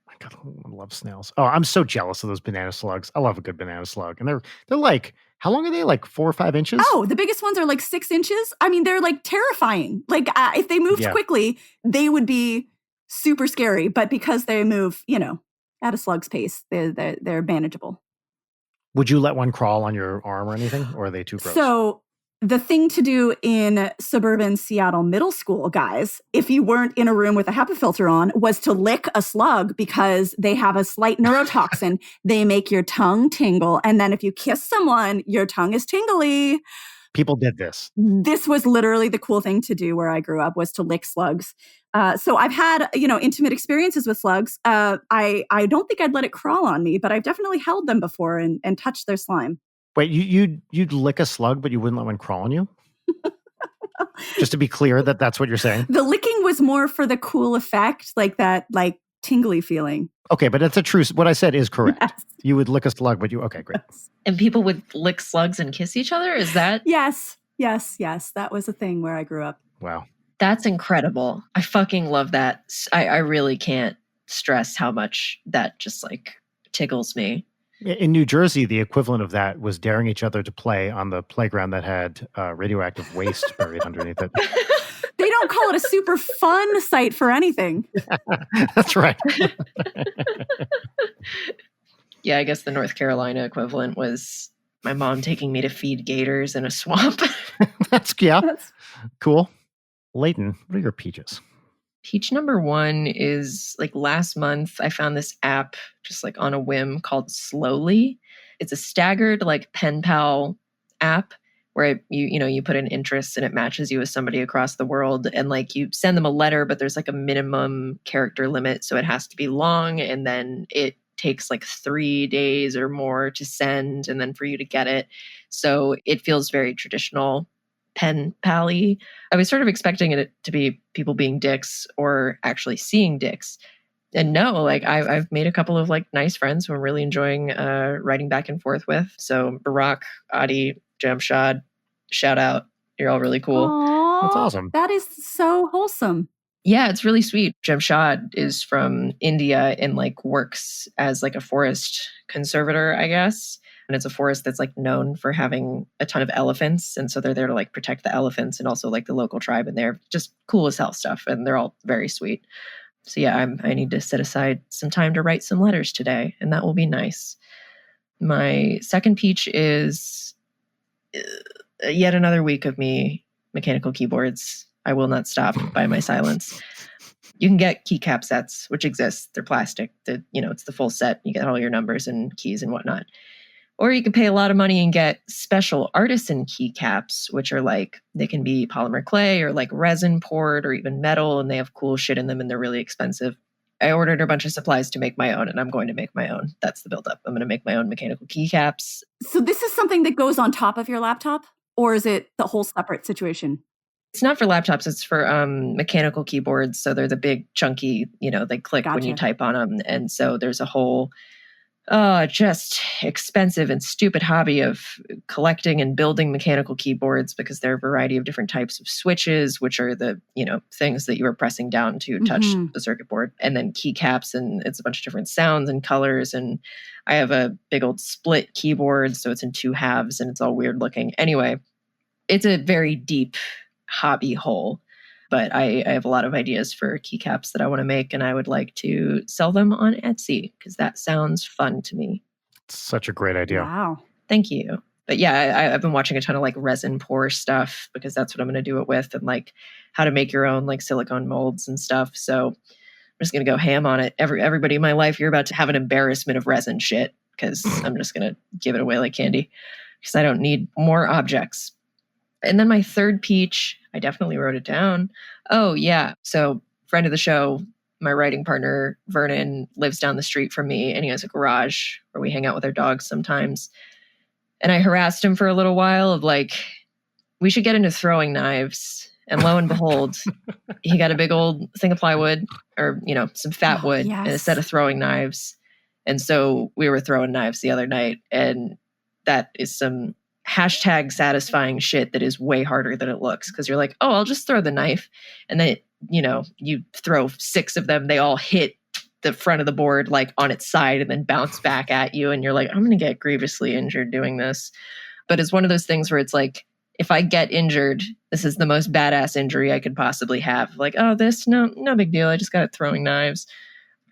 Speaker 1: My God, I love snails. Oh, I'm so jealous of those banana slugs. I love a good banana slug. And they're like, how long are they? Like 4 or 5 inches?
Speaker 2: Oh, the biggest ones are like 6 inches. I mean, they're like terrifying. Like if they moved quickly, they would be super scary. But because they move, at a slug's pace, they're manageable.
Speaker 1: Would you let one crawl on your arm or anything? Or are they too gross?
Speaker 2: So the thing to do in suburban Seattle middle school, guys, if you weren't in a room with a HEPA filter on, was to lick a slug because they have a slight neurotoxin. They make your tongue tingle. And then if you kiss someone, your tongue is tingly.
Speaker 1: People did this.
Speaker 2: This was literally the cool thing to do where I grew up was to lick slugs. So I've had, intimate experiences with slugs. I don't think I'd let it crawl on me, but I've definitely held them before and touched their slime.
Speaker 1: Wait, you'd lick a slug, but you wouldn't let one crawl on you? Just to be clear that's what you're saying?
Speaker 2: The licking was more for the cool effect, like that, like tingly feeling.
Speaker 1: Okay, but that's a true, what I said is correct.
Speaker 2: Yes.
Speaker 1: You would lick a slug, but okay, great.
Speaker 2: Yes.
Speaker 3: And people would lick slugs and kiss each other? Is that?
Speaker 2: Yes. That was a thing where I grew up.
Speaker 1: Wow.
Speaker 3: That's incredible. I fucking love that. I really can't stress how much that just like tickles me.
Speaker 1: In New Jersey, the equivalent of that was daring each other to play on the playground that had radioactive waste buried underneath it.
Speaker 2: They don't call it a super fun site for anything.
Speaker 1: That's right.
Speaker 3: Yeah, I guess the North Carolina equivalent was my mom taking me to feed gators in a swamp.
Speaker 1: That's cool. Leighton, what are your peaches?
Speaker 3: Peach number 1 is like last month I found this app just like on a whim called Slowly. It's a staggered like pen pal app where you put in interests and it matches you with somebody across the world and like you send them a letter, but there's like a minimum character limit. So it has to be long and then it takes like 3 days or more to send and then for you to get it. So it feels very traditional pen pally. I was sort of expecting it to be people being dicks or actually seeing dicks. And no, like I've made a couple of like nice friends who I'm really enjoying writing back and forth with. So Barack, Adi, Jamshad, shout out. You're all really cool.
Speaker 2: Aww,
Speaker 1: That's awesome.
Speaker 2: That is so wholesome.
Speaker 3: Yeah, it's really sweet. Jamshad is from India and like works as like a forest conservator, I guess. And it's a forest that's like known for having a ton of elephants. And so they're there to like protect the elephants and also like the local tribe. And they're just cool as hell stuff. And they're all very sweet. So yeah, I need to set aside some time to write some letters today. And that will be nice. My second peach is yet another week of me mechanical keyboards. I will not stop by my silence. You can get keycap sets, which exist. They're plastic. It's the full set. You get all your numbers and keys and whatnot. Or you can pay a lot of money and get special artisan keycaps, which are like, they can be polymer clay or like resin poured or even metal, and they have cool shit in them and they're really expensive. I ordered a bunch of supplies to make my own, and I'm going to make my own. That's the buildup. I'm going to make my own mechanical keycaps.
Speaker 2: So this is something that goes on top of your laptop, or is it the whole separate situation?
Speaker 3: It's not for laptops. It's for mechanical keyboards. So they're the big, chunky, they click when you type on them. And so there's a whole just expensive and stupid hobby of collecting and building mechanical keyboards, because there are a variety of different types of switches, which are the, things that you are pressing down to touch the circuit board, and then keycaps, and it's a bunch of different sounds and colors. And I have a big old split keyboard, so it's in two halves and it's all weird looking. Anyway, it's a very deep hobby hole, but I have a lot of ideas for keycaps that I want to make, and I would like to sell them on Etsy because that sounds fun to me.
Speaker 1: It's such a great idea.
Speaker 2: Wow.
Speaker 3: Thank you. But yeah, I've been watching a ton of like resin pour stuff, because that's what I'm going to do it with, and like how to make your own like silicone molds and stuff. So I'm just going to go ham on it. Everybody in my life, you're about to have an embarrassment of resin shit, because I'm just going to give it away like candy, because I don't need more objects. And then my third peach, I definitely wrote it down. Oh, yeah. So friend of the show, my writing partner, Vernon, lives down the street from me, and he has a garage where we hang out with our dogs sometimes. And I harassed him for a little while of like, we should get into throwing knives. And lo and behold, he got a big old thing of plywood, or, some fat wood and a set of throwing knives. And so we were throwing knives the other night, and that is some hashtag satisfying shit that is way harder than it looks, because you're like, oh, I'll just throw the knife, and then you throw 6 of them, they all hit the front of the board like on its side and then bounce back at you, and you're like, I'm gonna get grievously injured doing this. But it's one of those things where it's like, if I get injured, this is the most badass injury I could possibly have. Like, oh, this, no big deal, I just got it throwing knives.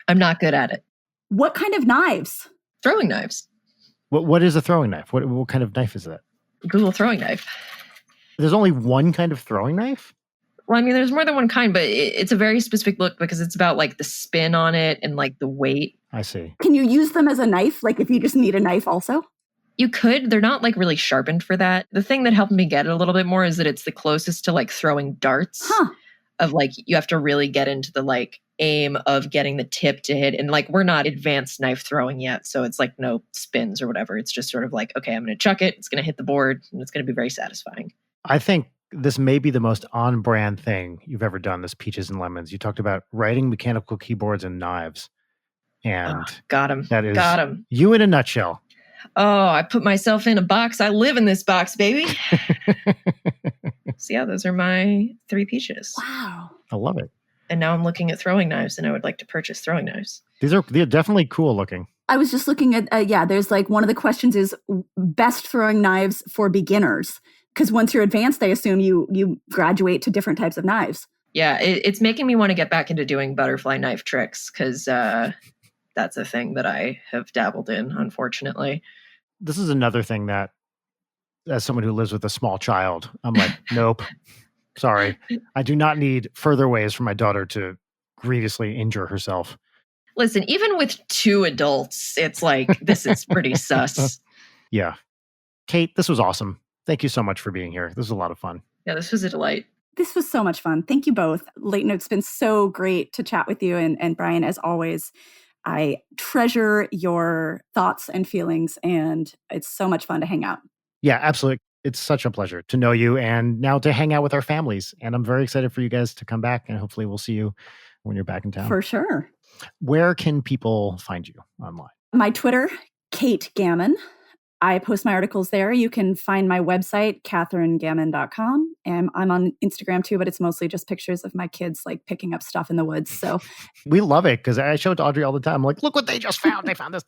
Speaker 3: I'm not good at it.
Speaker 2: What kind of knives?
Speaker 3: Throwing knives.
Speaker 1: What is a throwing knife? What kind of knife is that?
Speaker 3: Google throwing knife.
Speaker 1: There's only one kind of throwing knife?
Speaker 3: Well, I mean, there's more than one kind, but it's a very specific look, because it's about like the spin on it and like the weight.
Speaker 1: I see.
Speaker 2: Can you use them as a knife? Like if you just need a knife also?
Speaker 3: You could. They're not like really sharpened for that. The thing that helped me get it a little bit more is that it's the closest to like throwing darts. Of like, you have to really get into the like aim of getting the tip to hit. And like, we're not advanced knife throwing yet. So it's like no spins or whatever. It's just sort of like, okay, I'm going to chuck it. It's going to hit the board, and it's going to be very satisfying.
Speaker 1: I think this may be the most on-brand thing you've ever done, this Peaches and Lemons. You talked about writing mechanical keyboards and knives. And
Speaker 3: got him.
Speaker 1: That is
Speaker 3: got him.
Speaker 1: You in a nutshell.
Speaker 3: Oh, I put myself in a box. I live in this box, baby. So yeah, those are my 3 peaches.
Speaker 2: Wow.
Speaker 1: I love it.
Speaker 3: And now I'm looking at throwing knives, and I would like to purchase throwing knives.
Speaker 1: They're definitely cool looking.
Speaker 2: I was just looking at, there's like one of the questions is best throwing knives for beginners. Because once you're advanced, I assume you graduate to different types of knives.
Speaker 3: Yeah, it's making me want to get back into doing butterfly knife tricks, because that's a thing that I have dabbled in, unfortunately.
Speaker 1: This is another thing that, as someone who lives with a small child, I'm like, nope, sorry. I do not need further ways for my daughter to grievously injure herself.
Speaker 3: Listen, even with 2 adults, it's like, this is pretty sus.
Speaker 1: Yeah. Kate, this was awesome. Thank you so much for being here. This was a lot of fun.
Speaker 3: Yeah, this was a delight.
Speaker 2: This was so much fun. Thank you both. Late Note's been so great to chat with you. And Brian, as always, I treasure your thoughts and feelings, and it's so much fun to hang out.
Speaker 1: Yeah, absolutely. It's such a pleasure to know you and now to hang out with our families. And I'm very excited for you guys to come back, and hopefully we'll see you when you're back in town.
Speaker 2: For sure.
Speaker 1: Where can people find you online?
Speaker 2: My Twitter, Kate Gammon. I post my articles there. You can find my website, catherinegammon.com. And I'm on Instagram too, but it's mostly just pictures of my kids like picking up stuff in the woods. So
Speaker 1: we love it because I show it to Audrey all the time. I'm like, look what they just found. They found this.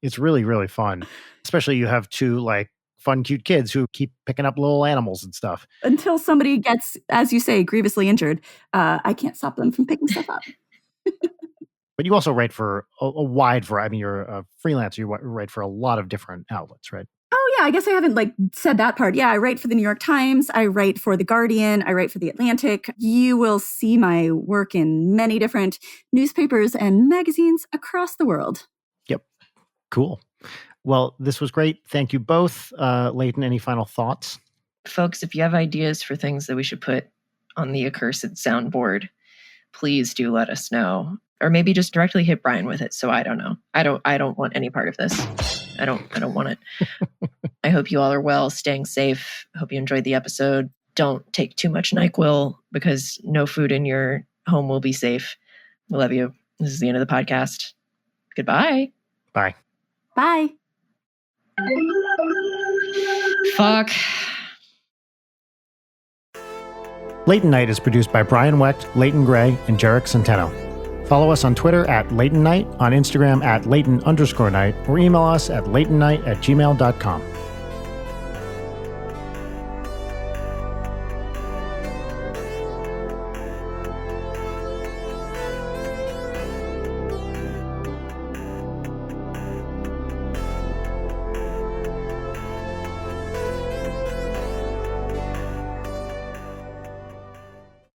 Speaker 1: It's really, really fun. Especially you have two like fun, cute kids who keep picking up little animals and stuff.
Speaker 2: Until somebody gets, as you say, grievously injured, I can't stop them from picking stuff up.
Speaker 1: But you also write for a wide variety. I mean, you're a freelancer. You write for a lot of different outlets, right?
Speaker 2: Oh, yeah. I guess I haven't said that part. Yeah, I write for the New York Times. I write for The Guardian. I write for The Atlantic. You will see my work in many different newspapers and magazines across the world.
Speaker 1: Yep. Cool. Well, this was great. Thank you both. Leighton, any final thoughts?
Speaker 3: Folks, if you have ideas for things that we should put on the accursed soundboard, please do let us know. Or maybe just directly hit Brian with it. So I don't know. I don't want any part of this. I don't want it. I hope you all are well, staying safe. I hope you enjoyed the episode. Don't take too much NyQuil because no food in your home will be safe. We love you. This is the end of the podcast. Goodbye.
Speaker 1: Bye.
Speaker 2: Bye.
Speaker 3: Fuck.
Speaker 1: Leighton Night is produced by Brian Wecht, Leighton Gray, and Jarek Centeno. Follow us on Twitter at Leighton Night, on Instagram at Leighton_Night, or email us at leightonnight@gmail.com.